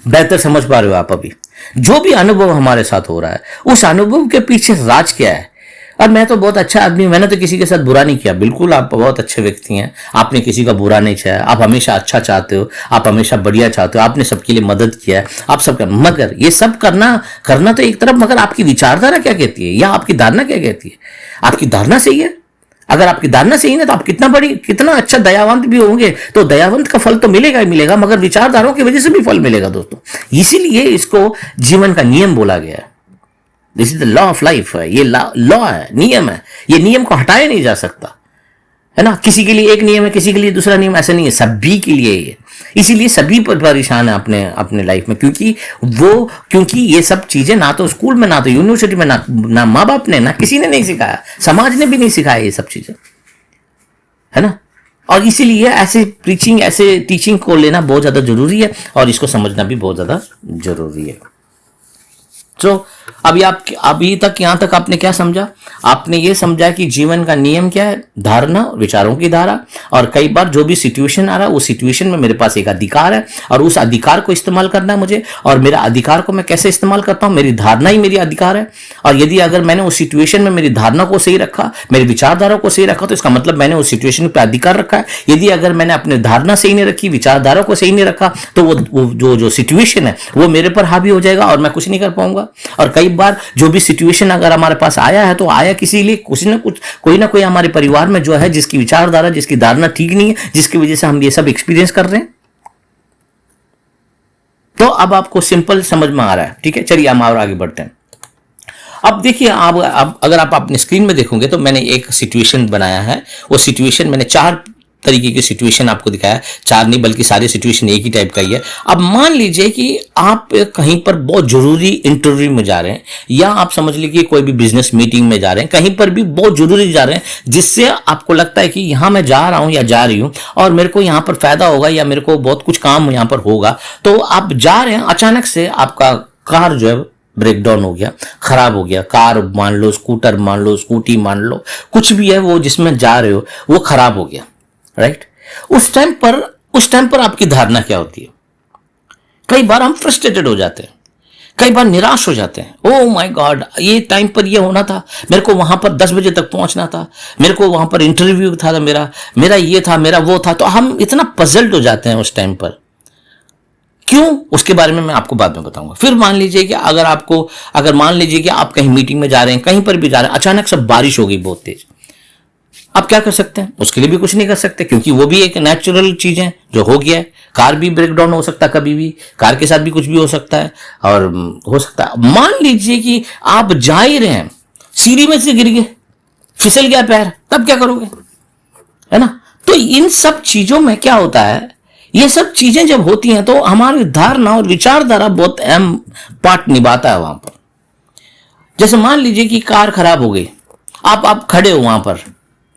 बेहतर समझ पा रहे हो आप अभी? जो भी अनुभव हमारे साथ हो रहा है, उस अनुभव के पीछे राज क्या है? और मैं तो बहुत अच्छा आदमी, मैंने तो किसी के साथ बुरा नहीं किया। बिल्कुल आप बहुत अच्छे व्यक्ति हैं, आपने किसी का बुरा नहीं चाहा, आप हमेशा अच्छा चाहते हो, आप हमेशा बढ़िया चाहते हो, आपने सबके लिए मदद किया है, आप सबका। मगर ये सब करना तो एक तरफ, मगर आपकी विचारधारा क्या कहती है या आपकी धारणा क्या कहती है? आपकी धारणा सही है? अगर आपकी धारणा सही है तो आप कितना अच्छा दयावंत भी होंगे, तो दयावंत का फल तो मिलेगा ही मिलेगा, मगर विचारधाराओं की वजह से भी फल मिलेगा दोस्तों। इसीलिए इसको जीवन का नियम बोला गया है। This is the law of life है, ये लॉ है, नियम है। ये नियम को हटाया नहीं जा सकता, है ना? किसी के लिए एक नियम है, किसी के लिए दूसरा नियम, ऐसा नहीं है, सभी के लिए ये। इसीलिए सभी पर परेशान है अपने लाइफ में, क्योंकि ये सब चीजें ना तो स्कूल में, ना तो यूनिवर्सिटी में, ना माँ बाप ने, ना किसी ने नहीं सिखाया, समाज ने भी नहीं सिखाया ये सब चीजें, है ना? और इसीलिए ऐसे प्रीचिंग, ऐसे टीचिंग को लेना बहुत ज्यादा जरूरी है और इसको समझना भी बहुत ज्यादा जरूरी है। तो अभी तक यहां तक आपने क्या समझा? आपने ये समझा कि जीवन का नियम क्या है? धारणा, विचारों की धारा। और कई बार जो भी सिचुएशन आ रहा है, उस सिचुएशन में मेरे पास एक अधिकार है और उस अधिकार को इस्तेमाल करना है मुझे। और मेरा अधिकार को मैं कैसे इस्तेमाल करता हूं? मेरी धारणा ही मेरी अधिकार है। और यदि अगर मैंने उस सिचुएशन में मेरी धारणा को सही रखा, मेरी विचारधारा को सही रखा, तो इसका मतलब मैंने उस सिचुएशन पर अधिकार रखा है। यदि अगर मैंने अपनी धारणा सही नहीं रखी, विचारधारा को सही नहीं रखा, तो वो जो सिचुएशन है वो मेरे पर हावी हो जाएगा और मैं कुछ नहीं कर पाऊंगा। और कई बार जो भी सिचुएशन अगर हमारे पास आया है, तो आया किसी लिए, कोई ना कोई हमारे परिवार में जो है, जिसकी विचारधारा, जिसकी धारणा ठीक नहीं है, जिसकी वजह से हम ये सब एक्सपीरियंस कर रहे हैं। तो अब आपको सिंपल समझ में आ रहा है, ठीक है? चलिए हम और आगे बढ़ते हैं। अब देखिए, आप अगर आप अपने स्क्रीन में देखोगे तो मैंने एक सिचुएशन बनाया है। वो सिचुएशन मैंने 4 तरीके की सिचुएशन आपको दिखाया, 4 नहीं बल्कि सारे सिचुएशन एक ही टाइप का ही है। अब मान लीजिए कि आप कहीं पर बहुत जरूरी इंटरव्यू में जा रहे हैं, या आप समझ लीजिए कोई भी बिजनेस मीटिंग में जा रहे हैं, कहीं पर भी बहुत जरूरी जा रहे हैं, जिससे आपको लगता है कि यहां मैं जा रहा हूं या जा रही हूं और मेरे को यहां पर फायदा होगा या मेरे को बहुत कुछ काम यहां पर होगा। तो आप जा रहे हैं, अचानक से आपका कार जो है ब्रेकडाउन हो गया, खराब हो गया। कार मान लो, स्कूटर मान लो, स्कूटी मान लो, कुछ भी है वो जिसमें जा रहे हो वो खराब हो गया, राइट? उस टाइम पर आपकी धारणा क्या होती है? कई बार हम फ्रस्ट्रेटेड हो जाते हैं, कई बार निराश हो जाते हैं। ओह माय गॉड, ये टाइम पर ये होना था, मेरे को वहां पर 10 बजे तक पहुंचना था, मेरे को वहां पर इंटरव्यू था, मेरा ये था, मेरा वो था। तो हम इतना पजल्ड हो जाते हैं उस टाइम पर। क्यों? उसके बारे में मैं आपको बाद में बताऊंगा। फिर मान लीजिए कि अगर मान लीजिए कि आप कहीं मीटिंग में जा रहे हैं, कहीं पर भी जा रहे हैं, अचानक से बारिश हो गई बहुत तेज। आप क्या कर सकते हैं? उसके लिए भी कुछ नहीं कर सकते, क्योंकि वो भी एक नेचुरल चीज है जो हो गया है। कार भी ब्रेकडाउन हो सकता है कभी भी, कार के साथ भी कुछ भी हो सकता है। और हो सकता है, मान लीजिए कि आप जा ही रहे हैं, सीढ़ी में से गिर गए, फिसल गया पैर, तब क्या करोगे? है ना? तो इन सब चीजों में क्या होता है, ये सब चीजें जब होती हैं तो हमारी धारणा और विचारधारा बहुत अहम पार्ट निभाता है वहां पर। जैसे मान लीजिए कि कार खराब हो गई, आप खड़े हो वहां पर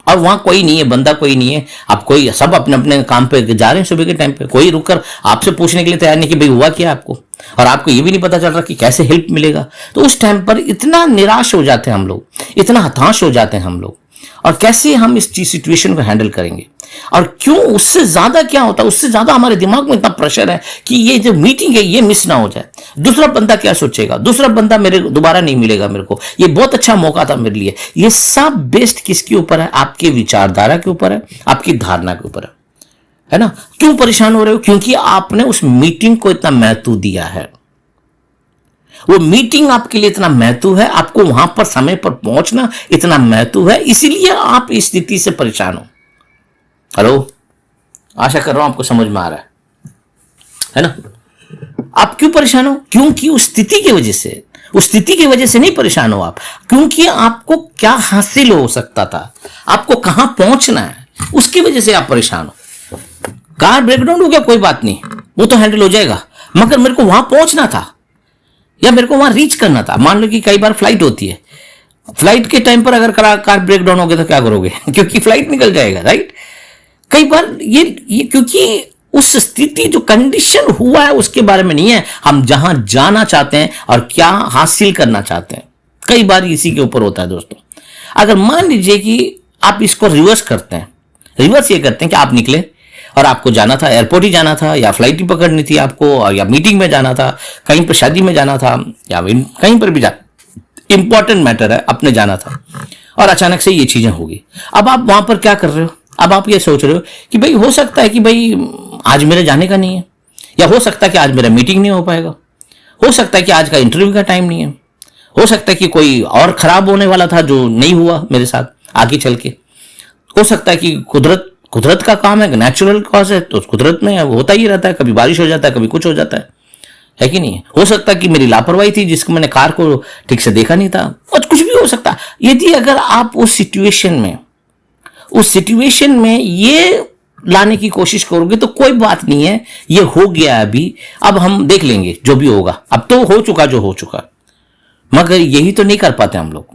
और वहां कोई नहीं है, बंदा कोई नहीं है, आप कोई सब अपने अपने काम पे जा रहे हैं। सुबह के टाइम पे कोई रुककर आपसे पूछने के लिए तैयार नहीं कि भाई हुआ क्या आपको, और आपको ये भी नहीं पता चल रहा कि कैसे हेल्प मिलेगा। तो उस टाइम पर इतना निराश हो जाते हैं हम लोग, इतना हताश हो जाते हैं हम लोग। और कैसे हम इस सिचुएशन को हैंडल करेंगे? और क्यों? उससे ज्यादा क्या होता है, उससे ज्यादा हमारे दिमाग में इतना प्रेशर है कि ये जो मीटिंग है ये मिस ना हो जाए। दूसरा बंदा क्या सोचेगा, दूसरा बंदा मेरे दोबारा नहीं मिलेगा, मेरे को ये बहुत अच्छा मौका था मेरे लिए। ये सब बेस्ड किसके ऊपर है? आपके विचारधारा के ऊपर है, आपकी धारणा के ऊपर है ना? क्यों परेशान हो रहे हो? क्योंकि आपने उस मीटिंग को इतना महत्व दिया है। वो मीटिंग आपके लिए इतना महत्व है, आपको वहां पर समय पर पहुंचना इतना महत्व है, इसीलिए आप इस स्थिति से परेशान हो। हेलो, आशा कर रहा हूं आपको समझ में आ रहा है ना? आप क्यों परेशान हो? क्योंकि उस स्थिति की वजह से, उस स्थिति की वजह से नहीं परेशान हो आप, क्योंकि आपको क्या हासिल हो सकता था, आपको कहां पहुंचना है, उसकी वजह से आप परेशान हो। कार ब्रेकडाउन हो गया, कोई बात नहीं, वो तो हैंडल हो जाएगा, मगर मेरे को वहां पहुंचना था या मेरे को वहां रीच करना था। मान लो कि कई बार फ्लाइट होती है, फ्लाइट के टाइम पर अगर कार ब्रेकडाउन हो गया तो क्या करोगे? क्योंकि फ्लाइट निकल जाएगा, राइट? कई बार ये क्योंकि उस स्थिति जो कंडीशन हुआ है उसके बारे में नहीं है, हम जहां जाना चाहते हैं और क्या हासिल करना चाहते हैं, कई बार इसी के ऊपर होता है दोस्तों। अगर मान लीजिए कि आप इसको रिवर्स करते हैं, रिवर्स ये करते हैं कि आप निकले और आपको जाना था, एयरपोर्ट ही जाना था, या फ्लाइट ही पकड़नी थी आपको, और या मीटिंग में जाना था, कहीं पर शादी में जाना था, या कहीं पर भी इंपॉर्टेंट मैटर है, अपने जाना था, और अचानक से ये चीजें होगी। अब आप वहां पर क्या कर रहे हो? अब आप ये सोच रहे हो कि भाई हो सकता है कि भाई आज मेरे जाने का नहीं है, या हो सकता है कि आज मेरा मीटिंग नहीं हो पाएगा, हो सकता है कि आज का इंटरव्यू का टाइम नहीं है, हो सकता है कि कोई और खराब होने वाला था जो नहीं हुआ मेरे साथ आगे चल के, हो सकता है कि कुदरत का काम है, नेचुरल कॉज है, तो कुदरत में होता ही रहता है, कभी बारिश हो जाता है, कभी कुछ हो जाता है कि नहीं? हो सकता है कि मेरी लापरवाही थी जिसको मैंने कार को ठीक से देखा नहीं था, और कुछ भी हो सकता है। यदि अगर आप उस सिचुएशन में ये लाने की कोशिश करोगे तो कोई बात नहीं है, ये हो गया अभी, अब हम देख लेंगे जो भी होगा, अब तो हो चुका जो हो चुका। मगर यही तो नहीं कर पाते हम लोग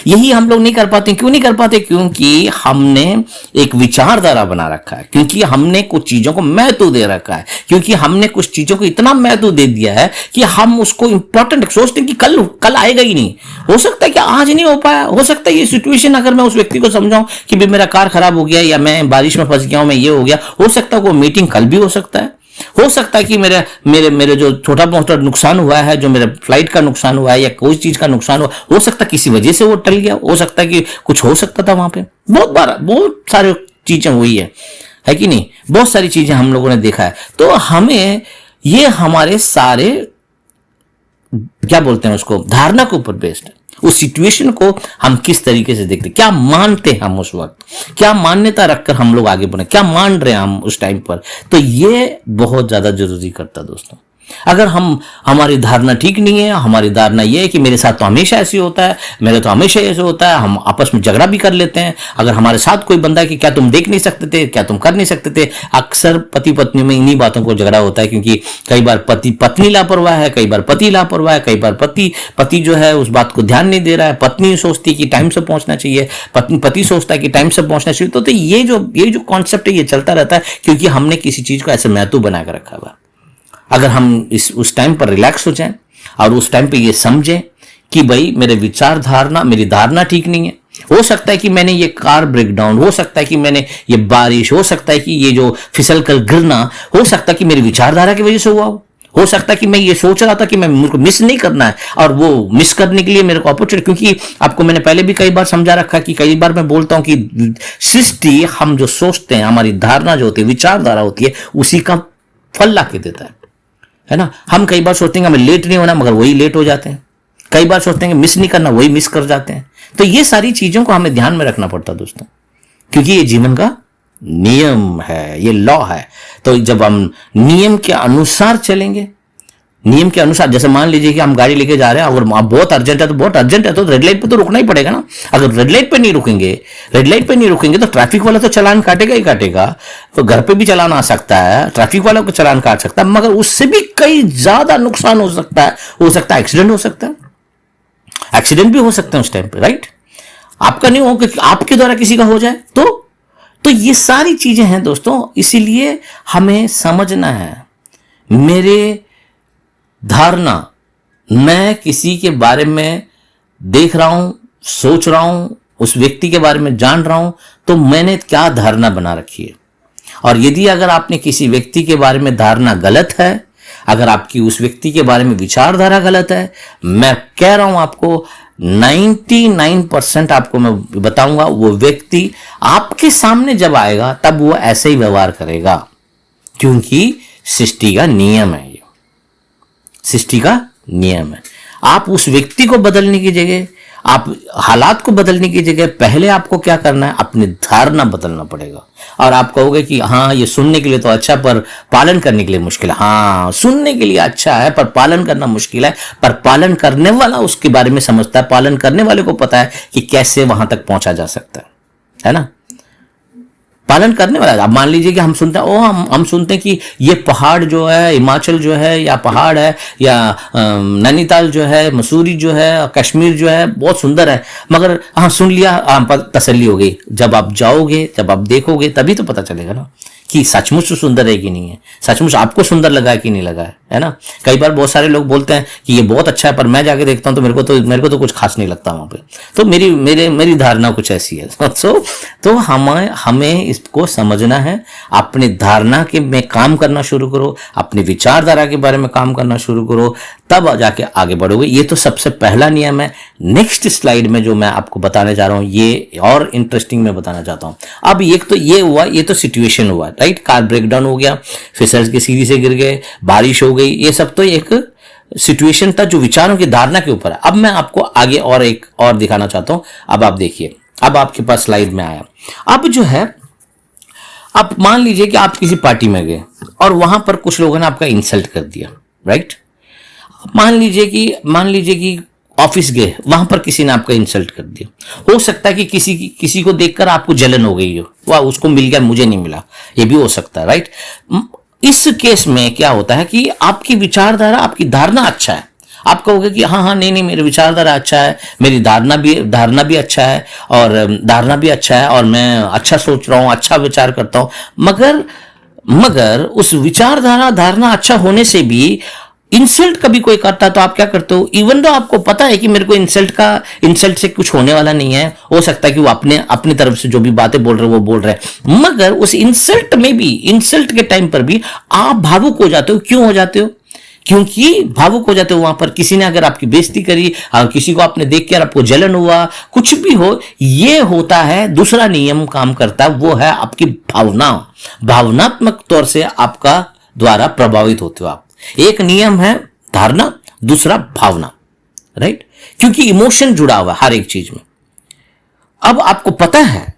यही हम लोग नहीं कर पाते। क्यों नहीं कर पाते? क्योंकि हमने एक विचारधारा बना रखा है, क्योंकि हमने कुछ चीजों को महत्व दे रखा है, क्योंकि हमने कुछ चीजों को इतना महत्व दे दिया है कि हम उसको इंपॉर्टेंट सोचते हैं कि कल आएगा ही नहीं। हो सकता है कि आज नहीं हो पाया, हो सकता है ये सिचुएशन अगर मैं उस व्यक्ति को समझाऊं कि भाई मेरा कार खराब हो गया, या मैं बारिश में फंस गया हूं, मैं ये हो गया, हो सकता है वो मीटिंग कल भी हो सकता है। हो सकता है कि मेरे जो छोटा मोटा नुकसान हुआ है, जो मेरे फ्लाइट का नुकसान हुआ है, या कोई चीज का नुकसान हुआ, हो सकता है किसी वजह से वो टल गया, हो सकता है कि कुछ हो सकता था वहां पे। बहुत सारी चीजें हुई है कि नहीं? बहुत सारी चीजें हम लोगों ने देखा है। तो हमें ये हमारे सारे क्या बोलते हैं उसको, धारणा के ऊपर बेस्ड है। उस सिचुएशन को हम किस तरीके से देखते, क्या मानते हैं हम उस वक्त, क्या मान्यता रखकर हम लोग आगे बढ़े, क्या मान रहे हैं हम उस टाइम पर, तो ये बहुत ज्यादा जरूरी करता है दोस्तों। अगर हमारी धारणा ठीक नहीं है, हमारी धारणा यह है कि मेरे साथ तो हमेशा ऐसे होता है, मेरे तो हमेशा ऐसे होता है, हम आपस में झगड़ा भी कर लेते हैं। अगर हमारे साथ कोई बंदा है कि क्या तुम देख नहीं सकते थे, क्या तुम कर नहीं सकते थे, अक्सर पति पत्नी में इन्हीं बातों को झगड़ा होता है, क्योंकि कई बार पत्नी लापरवाह है, कई बार पति लापरवाह है, कई बार पति जो है उस बात को ध्यान नहीं दे रहा है, पत्नी सोचती कि टाइम से पहुंचना चाहिए, पति सोचता है कि टाइम से पहुंचना चाहिए। तो ये जो कॉन्सेप्ट है ये चलता रहता है, क्योंकि हमने किसी चीज को ऐसे महत्व बनाकर रखा हुआ। अगर हम उस टाइम पर रिलैक्स हो जाएं और उस टाइम पे ये समझें कि भाई मेरी धारणा ठीक नहीं है, हो सकता है कि मैंने ये कार ब्रेक डाउन, हो सकता है कि मैंने ये बारिश, हो सकता है कि ये जो फिसल कर गिरना, हो सकता है कि मेरी विचारधारा की वजह से हुआ हो सकता है कि मैं ये सोच रहा था कि मेरे को मिस नहीं करना है, और वो मिस करने के लिए मेरे को अपॉर्चुनिटी, क्योंकि आपको मैंने पहले भी कई बार समझा रखा कि कई बार मैं बोलता हूं कि सृष्टि, हम जो सोचते हैं, हमारी धारणा जो होती है, विचारधारा होती है, उसी का फल ला के देता है ना। हम कई बार सोचते हैं हमें लेट नहीं होना, मगर वही लेट हो जाते हैं। कई बार सोचते हैं मिस नहीं करना, वही मिस कर जाते हैं। तो ये सारी चीजों को हमें ध्यान में रखना पड़ता है दोस्तों, क्योंकि ये जीवन का नियम है, ये लॉ है। तो जब हम नियम के अनुसार चलेंगे, नियम के अनुसार, जैसे मान लीजिए कि हम गाड़ी लेके जा रहे हैं, अगर बहुत अर्जेंट है तो रेड लाइट पे तो रुकना ही पड़ेगा ना। अगर रेड लाइट पे नहीं रुकेंगे तो ट्रैफिक वाला तो चालान काटेगा ही काटेगा। तो घर पे भी चालान आ सकता है, ट्रैफिक वाला को चालान काट सकता है, मगर उससे भी कई ज्यादा नुकसान हो सकता है। एक्सीडेंट हो सकता है, एक्सीडेंट भी हो सकते हैं उस टाइम पे, राइट। आपका नहीं हो, आपके द्वारा किसी का हो जाए तो ये सारी चीजें हैं दोस्तों। इसीलिए हमें समझना है, मेरे धारणा, मैं किसी के बारे में देख रहा हूं, सोच रहा हूं, उस व्यक्ति के बारे में जान रहा हूं, तो मैंने क्या धारणा बना रखी है। और यदि अगर आपने किसी व्यक्ति के बारे में धारणा गलत है, अगर आपकी उस व्यक्ति के बारे में विचारधारा गलत है, मैं कह रहा हूं आपको 99% आपको मैं बताऊंगा, वो व्यक्ति आपके सामने जब आएगा तब वो ऐसे ही व्यवहार करेगा, क्योंकि सृष्टि का नियम है, सृष्टि का नियम है। आप उस व्यक्ति को बदलने की जगह, आप हालात को बदलने की जगह, पहले आपको क्या करना है, अपनी धारणा बदलना पड़ेगा। और आप कहोगे कि हाँ ये सुनने के लिए तो अच्छा, पर पालन करने के लिए मुश्किल है। हाँ, सुनने के लिए अच्छा है पर पालन करना मुश्किल है। पर पालन करने वाला उसके बारे में समझता है, पालन करने वाले को पता है कि कैसे वहां तक पहुंचा जा सकता है ना। पालन करने वाला, अब मान लीजिए कि हम सुनते हैं, हम सुनते हैं कि ये पहाड़ जो है, हिमाचल जो है, या पहाड़ है, या नैनीताल जो है, मसूरी जो है, कश्मीर जो है, बहुत सुंदर है। मगर हाँ सुन लिया, तसल्ली हो गई। जब आप जाओगे, जब आप देखोगे, तभी तो पता चलेगा ना कि सचमुच सुंदर है कि नहीं है, सचमुच आपको सुंदर लगा है कि नहीं लगा है ना। कई बार बहुत सारे लोग बोलते हैं कि ये बहुत अच्छा है, पर मैं जाके देखता हूं तो मेरे को तो कुछ खास नहीं लगता वहां पे। तो मेरी धारणा कुछ ऐसी है। तो हमें इसको समझना है, अपनी धारणा के में काम करना शुरू करो, अपनी विचारधारा के बारे में काम करना शुरू करो, तब जाके आगे बढ़ोगे। ये तो सबसे पहला नियम है। नेक्स्ट स्लाइड में जो मैं आपको बताने जा रहा हूं ये और इंटरेस्टिंग मैं बताना चाहता हूं। अब ये हुआ, ये तो सिचुएशन हुआ, राइट। कार ब्रेकडाउन हो गया, फिसल्स के सीढ़ी से गिर गए, बारिश हो गई, ये सब तो एक सिचुएशन था जो विचारों की धारणा के ऊपर है। अब मैं आपको आगे और एक और दिखाना चाहता हूं। अब आप देखिए, अब आपके पास स्लाइड में आया। अब जो है, आप मान लीजिए कि आप किसी पार्टी में गए और वहां पर कुछ लोगों ने आपका इंसल्ट कर दिया, राइट। मान लीजिए कि ऑफिस गए, वहां पर किसी ने आपका इंसल्ट कर दिया। हो सकता है कि किसी को देखकर आपको जलन हो गई हो, वाह उसको मिल गया मुझे नहीं मिला, ये भी हो सकता है, राइट। इस केस में क्या होता है कि आपकी विचारधारा, आपकी धारणा अच्छा है, आप कहोगे कि हाँ नहीं मेरी विचारधारा अच्छा है, मेरी धारणा भी अच्छा है, और धारणा भी अच्छा है, और मैं अच्छा सोच रहा हूं, अच्छा विचार करता हूं। मगर उस धारणा अच्छा होने से भी इंसल्ट कभी कोई करता तो आप क्या करते हो? इवन तो आपको पता है कि मेरे को इंसल्ट से कुछ होने वाला नहीं है, हो सकता है कि वो अपनी तरफ से जो भी बातें बोल रहे वो बोल रहे हैं, मगर उस इंसल्ट के टाइम पर भी आप भावुक हो जाते हो। क्यों हो जाते हो? क्योंकि भावुक हो जाते हो। वहां पर किसी ने अगर आपकी बेइज्जती करी, किसी को आपने देख कर आपको जलन हुआ, कुछ भी हो, ये होता है। दूसरा नियम काम करता है, वो है आपकी भावनात्मक तौर से आपका द्वारा प्रभावित होते हो आप। एक नियम है धारणा, दूसरा भावना, राइट। क्योंकि इमोशन जुड़ा हुआ है हर एक चीज में। अब आपको पता है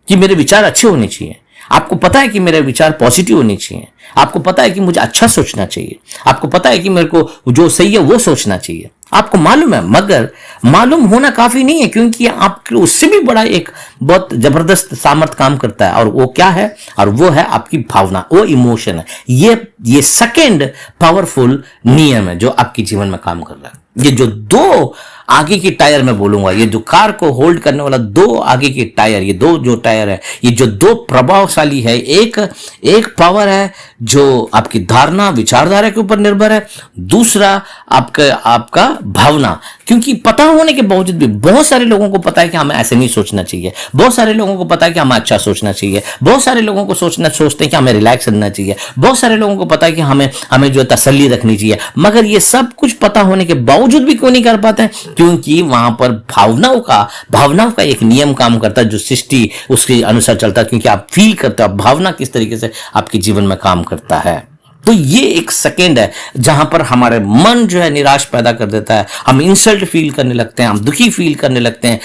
कि मेरे विचार अच्छे होने चाहिए, आपको पता है कि मेरे विचार पॉजिटिव होने चाहिए, आपको पता है कि मुझे अच्छा सोचना चाहिए, आपको पता है कि मेरे को जो सही है वो सोचना चाहिए, आपको मालूम है। मगर मालूम होना काफी नहीं है, क्योंकि आपके उससे भी बड़ा एक बहुत जबरदस्त सामर्थ्य काम करता है, और वो क्या है? और वो है आपकी भावना, वो इमोशन है। ये सेकंड पावरफुल नियम है जो आपके जीवन में काम कर रहा है। ये जो दो आगे की टायर में बोलूंगा, ये जो कार को होल्ड करने वाला दो आगे की टायर, ये दो जो टायर है, ये जो दो प्रभावशाली है, एक पावर है जो आपकी धारणा विचारधारा के ऊपर निर्भर है, दूसरा आपका भावना। क्योंकि पता होने के बावजूद भी बहुत सारे लोगों को पता है कि हमें ऐसे नहीं सोचना चाहिए, बहुत सारे लोगों को पता है कि हमें अच्छा सोचना चाहिए, बहुत सारे लोगों को सोचते हैं कि हमें रिलैक्स करना चाहिए, बहुत सारे लोगों को पता है कि हमें जो तसल्ली रखनी चाहिए। मगर ये सब कुछ पता होने के बावजूद भी क्यों नहीं कर पाते हैं? क्योंकि वहां पर भावनाओं का एक नियम काम करता है जो सृष्टि उसके अनुसार चलता है। क्योंकि आप फील करते हो, भावना किस तरीके से आपके जीवन में काम करता है। तो ये एक सेकेंड है जहां पर हमारे मन जो है निराश पैदा कर देता है, हम इंसल्ट फील करने लगते हैं, हम दुखी फील करने लगते हैं,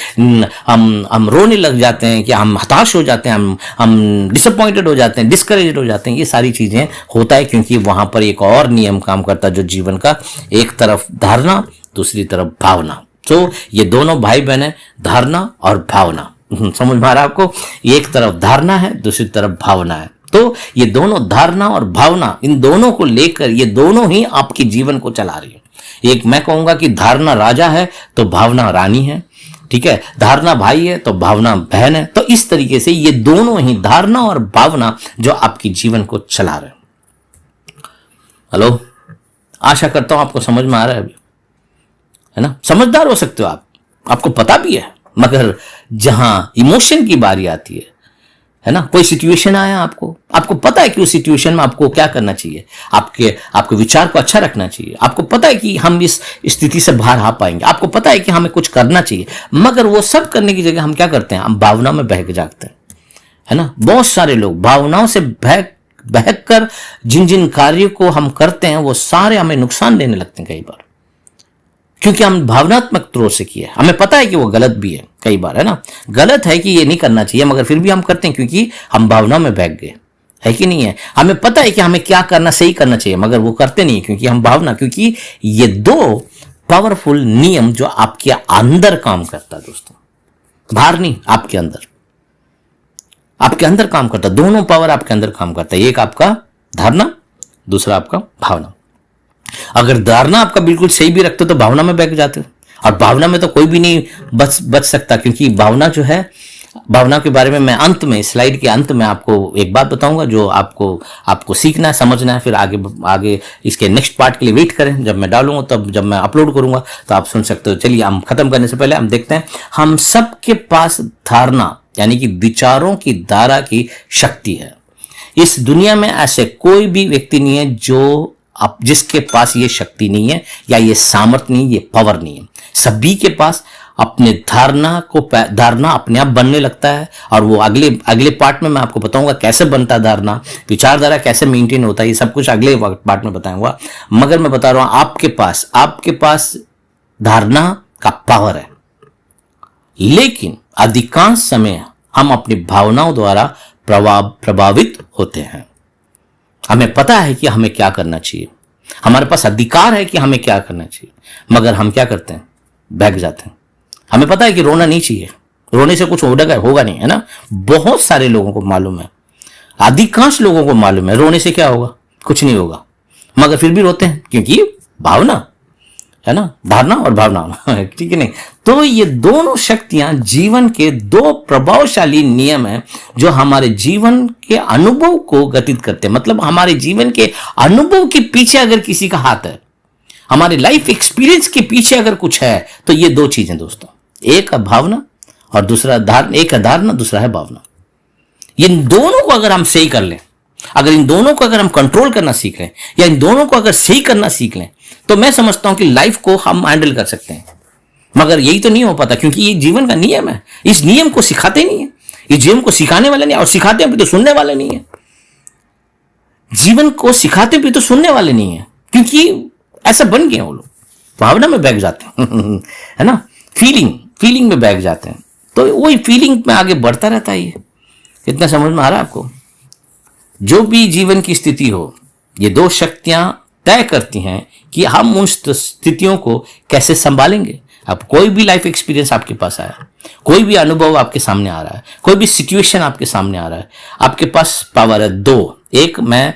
हम रोने लग जाते हैं, कि हम हताश हो जाते हैं, हम डिसअपॉइंटेड हो जाते हैं, डिस्करेज्ड हो जाते हैं। ये सारी चीजें होता है क्योंकि वहां पर एक और नियम काम करता है जो जीवन का, एक तरफ धारणा, दूसरी तरफ भावना। तो ये दोनों भाई बहन है, धारणा और भावना। समझ में आ रहा है आपको? एक तरफ धारणा है, दूसरी तरफ भावना है। तो ये दोनों धारणा और भावना, इन दोनों को लेकर ये दोनों ही आपके जीवन को चला रही है। एक मैं कहूंगा कि धारणा राजा है तो भावना रानी है, ठीक है। धारणा भाई है तो भावना बहन है। तो इस तरीके से ये दोनों ही धारणा और भावना जो आपके जीवन को चला रहे हैं। हेलो, आशा करता हूं आपको समझ में आ रहा है अभी, है ना। समझदार हो सकते हो आप, आपको पता भी है, मगर जहां इमोशन की बारी आती है ना, कोई सिचुएशन आया, आपको पता है कि उस सिचुएशन में आपको क्या करना चाहिए, आपके विचार को अच्छा रखना चाहिए, आपको पता है कि हम इस स्थिति से बाहर आ पाएंगे, आपको पता है कि हमें कुछ करना चाहिए, मगर वो सब करने की जगह हम क्या करते हैं? हम भावना में बहक जाते हैं, है ना। बहुत सारे लोग भावनाओं से बहक कर जिन कार्यों को हम करते हैं वो सारे हमें नुकसान देने लगते हैं कई बार, क्योंकि हम भावनात्मक तौर से किए। हमें पता है कि वो गलत भी है कई बार, है ना, गलत है कि ये नहीं करना चाहिए, मगर फिर भी हम करते हैं क्योंकि हम भावना में बहक गए, है कि नहीं है। हमें पता है कि हमें क्या करना, सही करना चाहिए, मगर वो करते नहीं क्योंकि हम भावना। क्योंकि ये दो पावरफुल नियम जो आपके अंदर काम करता है दोस्तों, बाहर नहीं, आपके अंदर काम करता है। दोनों पावर आपके अंदर काम करता है, एक आपका धारणा, दूसरा आपका भावना। अगर धारणा आपका बिल्कुल सही भी रखते हो तो भावना में बह जाते हो, और भावना में तो कोई भी नहीं बच सकता, क्योंकि भावना जो है भावना के बारे में मैं अंत में, स्लाइड के अंत में आपको एक बात बताऊंगा जो आपको सीखना है, समझना है, फिर आगे इसके नेक्स्ट पार्ट के लिए वेट करें, जब मैं डालूंगा तब जब मैं अपलोड करूंगा तो आप सुन सकते हो। चलिए हम खत्म करने से पहले हम देखते हैं, हम सबके पास धारणा यानी कि विचारों की धारा की शक्ति है। इस दुनिया में ऐसे कोई भी व्यक्ति नहीं है जो जिसके पास ये शक्ति नहीं है या ये सामर्थ्य नहीं, ये पावर नहीं है। सभी के पास अपने धारणा अपने आप बनने लगता है, और वो अगले पार्ट में मैं आपको बताऊंगा कैसे बनता है धारणा, विचारधारा कैसे मेंटेन होता है, ये सब कुछ अगले पार्ट में बताऊंगा। मगर मैं बता रहा हूं आपके पास धारणा का पावर है, लेकिन अधिकांश समय हम अपनी भावनाओं द्वारा प्रभावित होते हैं। हमें पता है कि हमें क्या करना चाहिए, हमारे पास अधिकार है कि हमें क्या करना चाहिए, मगर हम क्या करते हैं, भाग जाते हैं। हमें पता है कि रोना नहीं चाहिए, रोने से कुछ होगा नहीं, है ना। बहुत सारे लोगों को मालूम है, अधिकांश लोगों को मालूम है रोने से क्या होगा, कुछ नहीं होगा, मगर फिर भी रोते हैं क्योंकि भावना है ना, धारणा और भावना, ठीक है नहीं। तो ये दोनों शक्तियां जीवन के दो प्रभावशाली नियम हैं जो हमारे जीवन के अनुभव को गतित करते हैं। मतलब हमारे जीवन के अनुभव के पीछे अगर किसी का हाथ है, हमारे लाइफ एक्सपीरियंस के पीछे अगर कुछ है, तो ये दो चीजें दोस्तों, एक है भावना और दूसरा धारणा, एक है धारणा दूसरा है भावना। इन दोनों को अगर हम सही कर लें, अगर इन दोनों को अगर हम कंट्रोल करना सीख लें या इन दोनों को अगर सही करना सीख लें, तो मैं समझता हूं कि लाइफ को हम हैंडल कर सकते हैं। मगर यही तो नहीं हो पाता, क्योंकि ये जीवन का नियम है, इस नियम को सिखाते नहीं है, इस नियम को सिखाने वाले नहीं, और सिखाते भी तो सुनने वाले नहीं है। जीवन को सिखाते भी तो सुनने वाले नहीं है, क्योंकि ऐसा बन गए वो लोग, भावना में बैठ जाते हैं है ना, फीलिंग में बैठ जाते हैं, तो वही फीलिंग में आगे बढ़ता रहता है। ये कितना समझ में आ रहा है आपको? जो भी जीवन की स्थिति हो, ये दो शक्तियां तय करती हैं कि हम उन स्थितियों को कैसे संभालेंगे। अब कोई भी लाइफ एक्सपीरियंस आपके पास आया, कोई भी अनुभव आपके सामने आ रहा है, कोई भी सिचुएशन आपके सामने आ रहा है, आपके पास पावर है दो। एक, मैं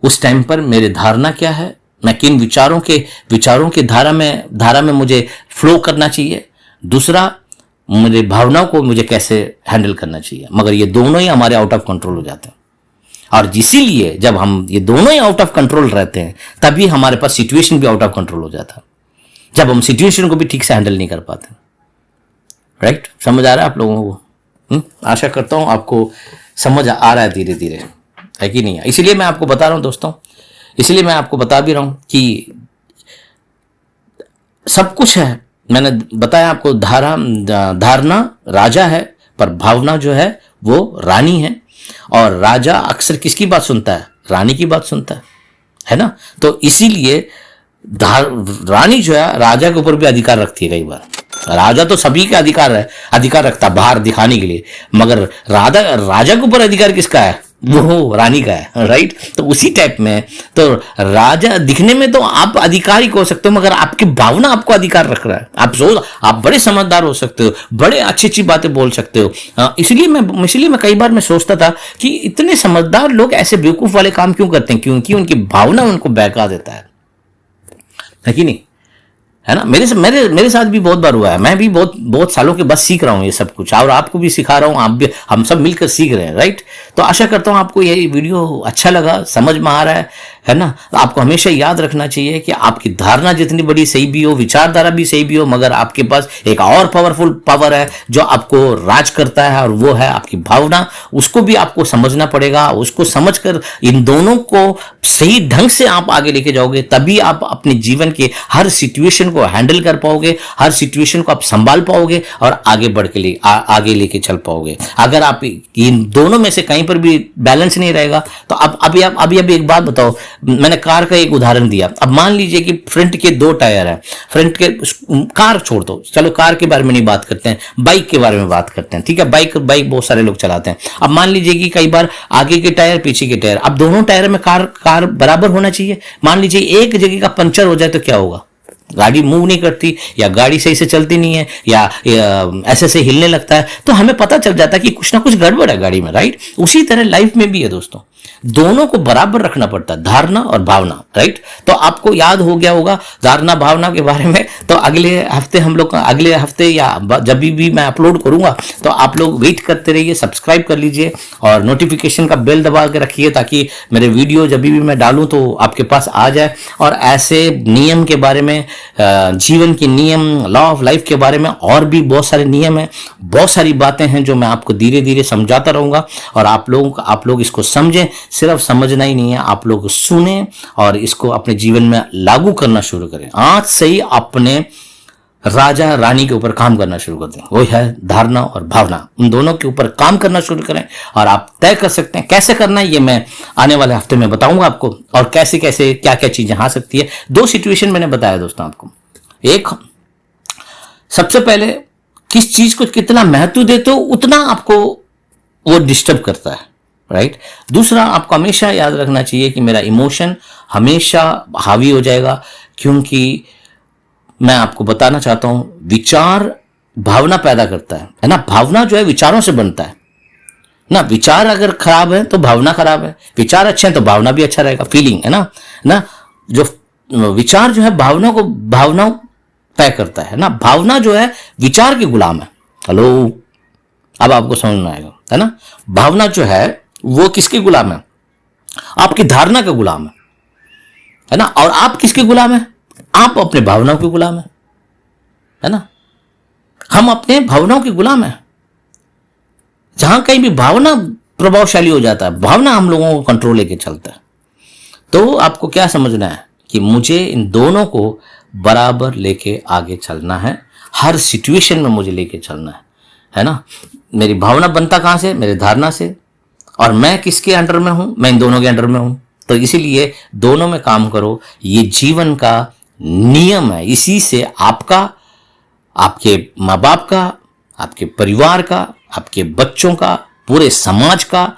उस टाइम पर मेरे धारणा क्या है, मैं किन विचारों के धारा में मुझे फ्लो करना चाहिए। दूसरा, मेरे भावनाओं को मुझे कैसे हैंडल करना चाहिए। मगर ये दोनों ही हमारे आउट ऑफ कंट्रोल हो जाते हैं, और इसीलिए जब हम ये दोनों ही आउट ऑफ कंट्रोल रहते हैं, तभी हमारे पास सिचुएशन भी आउट ऑफ कंट्रोल हो जाता है, जब हम सिचुएशन को भी ठीक से हैंडल नहीं कर पाते। राइट? समझ आ रहा है आप लोगों को? आशा करता हूं आपको समझ आ रहा है धीरे धीरे, है कि नहीं है? इसीलिए मैं आपको बता रहा हूं दोस्तों, इसलिए मैं आपको बता भी रहा हूं कि सब कुछ है। मैंने बताया आपको, धारणा राजा है, पर भावना जो है वो रानी है। और राजा अक्सर किसकी बात सुनता है? रानी की बात सुनता है ना। तो इसीलिए रानी जो है राजा के ऊपर भी अधिकार रखती है। कई बार राजा तो सभी का अधिकार रखता है बाहर दिखाने के लिए, मगर राजा के ऊपर अधिकार किसका है? वो रानी का है। राइट? तो उसी टाइप में, तो राजा दिखने में तो आप अधिकारी हो सकते हो, मगर आपकी भावना आपको अधिकार रख रहा है। आप बड़े समझदार हो सकते हो, बड़े अच्छी बातें बोल सकते हो। इसलिए मैं कई बार मैं सोचता था कि इतने समझदार लोग ऐसे बेवकूफ वाले काम क्यों करते हैं, क्योंकि उनकी भावना उनको बहका देता है कि नहीं? है ना। मेरे साथ भी बहुत बार हुआ है। मैं भी बहुत सालों के बाद सीख रहा हूँ ये सब कुछ, और आपको भी सिखा रहा हूँ, आप भी, हम सब मिलकर सीख रहे हैं। राइट। तो आशा करता हूँ आपको ये वीडियो अच्छा लगा, समझ में आ रहा है ना। आपको हमेशा याद रखना चाहिए कि आपकी धारणा जितनी बड़ी सही भी हो, विचारधारा भी सही भी हो, मगर आपके पास एक और पावरफुल पावर है जो आपको राज करता है, और वो है आपकी भावना। उसको भी आपको समझना पड़ेगा। उसको समझकर इन दोनों को सही ढंग से आप आगे लेके जाओगे, तभी आप अपने जीवन के हर सिचुएशन को हैंडल कर पाओगे, हर सिचुएशन को आप संभाल पाओगे और आगे बढ़ के आगे लेके चल पाओगे। अगर आप इन दोनों में से कहीं पर भी बैलेंस नहीं रहेगा, तो अभी एक बात बताओ। मैंने कार का एक उदाहरण दिया। अब मान लीजिए कि फ्रंट के 2 टायर हैं, फ्रंट के, कार छोड़ दो, चलो कार के बारे में नहीं बात करते हैं, बाइक के बारे में बात करते हैं। ठीक है, बाइक बहुत सारे लोग चलाते हैं। अब मान लीजिए कि कई बार आगे के टायर, पीछे के टायर, अब दोनों टायर में कार बराबर होना चाहिए। मान लीजिए एक जगह का पंचर हो जाए तो क्या होगा? गाड़ी मूव नहीं करती, या गाड़ी सही से चलती नहीं है, या ऐसे हिलने लगता है, तो हमें पता चल जाता है कि कुछ ना कुछ गड़बड़ है गाड़ी में। राइट? उसी तरह लाइफ में भी है दोस्तों। दोनों को बराबर रखना पड़ता है, धारणा और भावना, राइट। तो आपको याद हो गया होगा धारणा भावना के बारे में। तो अगले हफ्ते या जब भी मैं अपलोड करूंगा तो आप लोग वेट करते रहिए, सब्सक्राइब कर लीजिए और नोटिफिकेशन का बेल दबा के रखिए ताकि मेरे वीडियो जब भी मैं डालूं तो आपके पास आ जाए। और ऐसे नियम के बारे में, जीवन के नियम, लॉ ऑफ लाइफ के बारे में और भी बहुत सारे नियम हैं, बहुत सारी बातें हैं जो मैं आपको धीरे धीरे समझाता रहूंगा। और आप लोग इसको समझें, सिर्फ समझना ही नहीं है, आप लोग सुने और इसको अपने जीवन में लागू करना शुरू करें। आज से ही अपने राजा रानी के ऊपर काम करना शुरू कर दें, वो है धारणा और भावना। उन दोनों के ऊपर काम करना शुरू करें और आप तय कर सकते हैं कैसे करना है। ये मैं आने वाले हफ्ते में बताऊंगा आपको, और कैसे कैसे क्या क्या चीजें आ सकती है। 2 सिचुएशन मैंने बताया दोस्तों आपको। एक, सबसे पहले किस चीज को कितना महत्व देते हो उतना आपको वो डिस्टर्ब करता है, राइट। दूसरा, आपको हमेशा याद रखना चाहिए कि मेरा इमोशन हमेशा हावी हो जाएगा, क्योंकि मैं आपको बताना चाहता हूं विचार भावना पैदा करता है ना। भावना जो है विचारों से बनता है ना। विचार अगर खराब है तो भावना खराब है, विचार अच्छे हैं तो भावना भी अच्छा रहेगा, फीलिंग है ना। जो विचार जो है भावना तय करता है ना। भावना जो है विचार की गुलाम है। हेलो, अब आपको समझ में आएगा, है ना। भावना जो है वो किसके गुलाम है? आपकी धारणा का गुलाम है ना। और आप किसके गुलाम है? आप अपने भावनाओं के गुलाम है ना। हम अपने भावनाओं के गुलाम है। जहां कहीं भी भावना प्रभावशाली हो जाता है, भावना हम लोगों को कंट्रोल लेके चलता है। तो आपको क्या समझना है कि मुझे इन दोनों को बराबर लेके आगे चलना है, हर सिचुएशन में मुझे लेके चलना है ना। मेरी भावना बनता कहां से? मेरे धारणा से। और मैं किसके अंडर में हूं? मैं इन दोनों के अंडर में हूं। तो इसीलिए दोनों में काम करो, ये जीवन का नियम है। इसी से आपका, आपके माँ बाप का, आपके परिवार का, आपके बच्चों का, पूरे समाज का,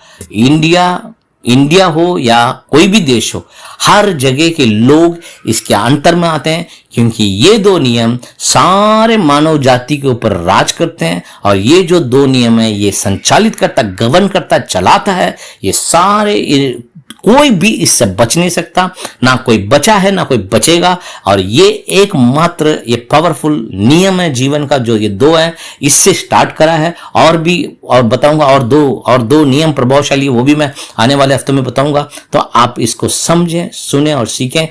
इंडिया हो या कोई भी देश हो, हर जगह के लोग इसके अंतर में आते हैं, क्योंकि ये 2 नियम सारे मानव जाति के ऊपर राज करते हैं। और ये जो 2 नियम है ये संचालित करता, गवर्न करता, चलाता है ये सारे। कोई भी इससे बच नहीं सकता, ना कोई बचा है ना कोई बचेगा। और ये एकमात्र ये पावरफुल नियम है जीवन का, जो ये 2 है, इससे स्टार्ट करा है। और बताऊंगा, और दो नियम प्रभावशाली, वो भी मैं आने वाले हफ्ते में बताऊंगा। तो आप इसको समझें, सुने और सीखें,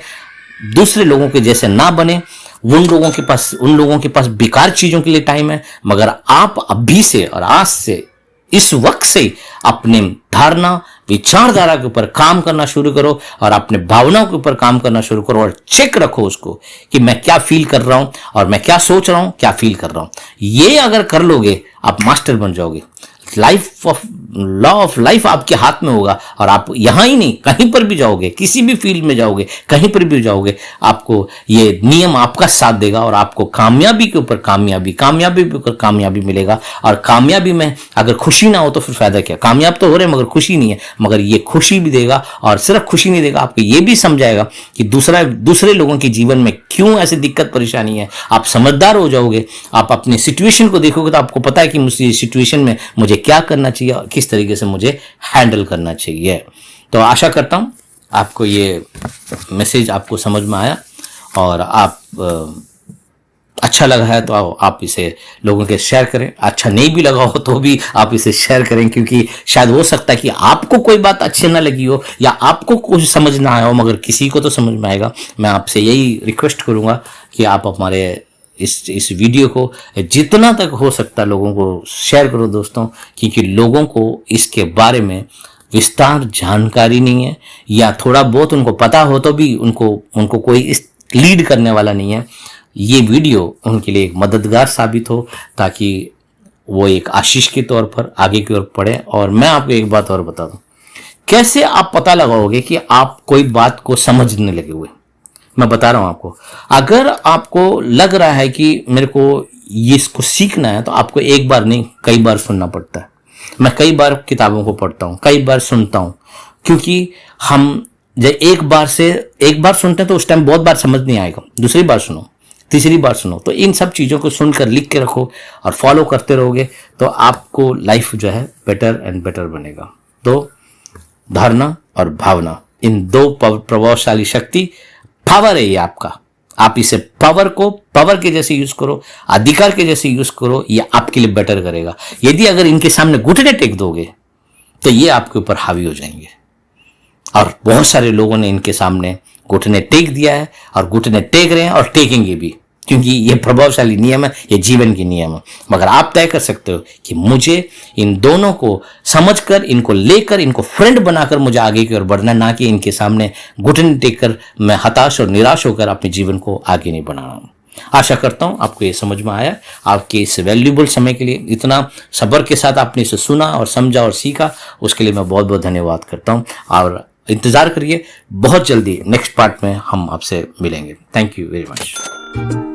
दूसरे लोगों के जैसे ना बने। उन लोगों के पास बेकार चीजों के लिए टाइम है, मगर आप अभी से और आज से, इस वक्त से अपने धारणा, विचारधारा के ऊपर काम करना शुरू करो और अपने भावनाओं के ऊपर काम करना शुरू करो। और चेक रखो उसको कि मैं क्या फील कर रहा हूं और मैं क्या सोच रहा हूं, क्या फील कर रहा हूं। ये अगर कर लोगे आप मास्टर बन जाओगे। लॉ ऑफ लाइफ आपके हाथ में होगा और आप यहां ही नहीं, कहीं पर भी जाओगे, किसी भी फील्ड में जाओगे, कहीं पर भी जाओगे, आपको ये नियम आपका साथ देगा और आपको कामयाबी के ऊपर कामयाबी के ऊपर कामयाबी मिलेगा। और कामयाबी में अगर खुशी ना हो तो फिर फायदा क्या? कामयाब तो हो रहे मगर खुशी नहीं है। मगर ये खुशी भी देगा, और सिर्फ खुशी नहीं देगा, आपको ये भी समझाएगा कि दूसरे लोगों के जीवन में क्यों ऐसी दिक्कत परेशानी है। आप समझदार हो जाओगे, आप अपनी सिचुएशन को देखोगे तो आपको पता है कि मुझे सिचुएशन में मुझे क्या करना चाहिए और किस तरीके से मुझे हैंडल करना चाहिए। तो आशा करता हूं आपको ये मैसेज आपको समझ में आया और आप अच्छा लगा है तो आप इसे लोगों के शेयर करें। अच्छा नहीं भी लगा हो तो भी आप इसे शेयर करें, क्योंकि शायद हो सकता है कि आपको कोई बात अच्छी ना लगी हो या आपको कुछ समझ ना आया हो, मगर किसी को तो समझ में आएगा। मैं आपसे यही रिक्वेस्ट करूंगा कि आप हमारे इस वीडियो को जितना तक हो सकता है लोगों को शेयर करो दोस्तों, क्योंकि लोगों को इसके बारे में विस्तार जानकारी नहीं है, या थोड़ा बहुत उनको पता हो तो भी उनको कोई इस लीड करने वाला नहीं है। ये वीडियो उनके लिए एक मददगार साबित हो, ताकि वो एक आशीष के तौर पर आगे की ओर पढ़े। और मैं आपको एक बात और बता दूं, कैसे आप पता लगाओगे कि आप कोई बात को समझने लगे हुए। मैं बता रहा हूं आपको, अगर आपको लग रहा है कि मेरे को ये इसको सीखना है, तो आपको एक बार नहीं कई बार सुनना पड़ता है। मैं कई बार किताबों को पढ़ता हूं, कई बार सुनता हूं, क्योंकि हम जब एक बार सुनते हैं तो उस टाइम बहुत बार समझ नहीं आएगा, दूसरी बार सुनो, तीसरी बार सुनो। तो इन सब चीजों को सुनकर लिख के रखो और फॉलो करते रहोगे तो आपको लाइफ जो है बेटर एंड बेटर बनेगा। तो धारणा और भावना, इन दो प्रभावशाली शक्ति, पावर है ये आपका। आप इसे पावर को पावर के जैसे यूज करो, अधिकार के जैसे यूज करो, ये आपके लिए बेटर करेगा। यदि अगर इनके सामने घुटने टेक दोगे तो ये आपके ऊपर हावी हो जाएंगे। और बहुत सारे लोगों ने इनके सामने घुटने टेक दिया है और घुटने टेक रहे हैं और टेकेंगे भी, क्योंकि ये प्रभावशाली नियम है, ये जीवन की नियम है। मगर आप तय कर सकते हो कि मुझे इन दोनों को समझकर, इनको लेकर, इनको फ्रेंड बनाकर मुझे आगे की ओर बढ़ना, ना कि इनके सामने घुटने टेक कर मैं हताश और निराश होकर अपने जीवन को आगे नहीं बढ़ाना। आशा करता हूं आपको ये समझ में आया। आपके इस वैल्यूबल समय के लिए, इतना सब्र के साथ आपने इसे सुना और समझा और सीखा, उसके लिए मैं बहुत बहुत धन्यवाद करता हूं। और इंतजार करिए, बहुत जल्दी नेक्स्ट पार्ट में हम आपसे मिलेंगे। Thank you very much.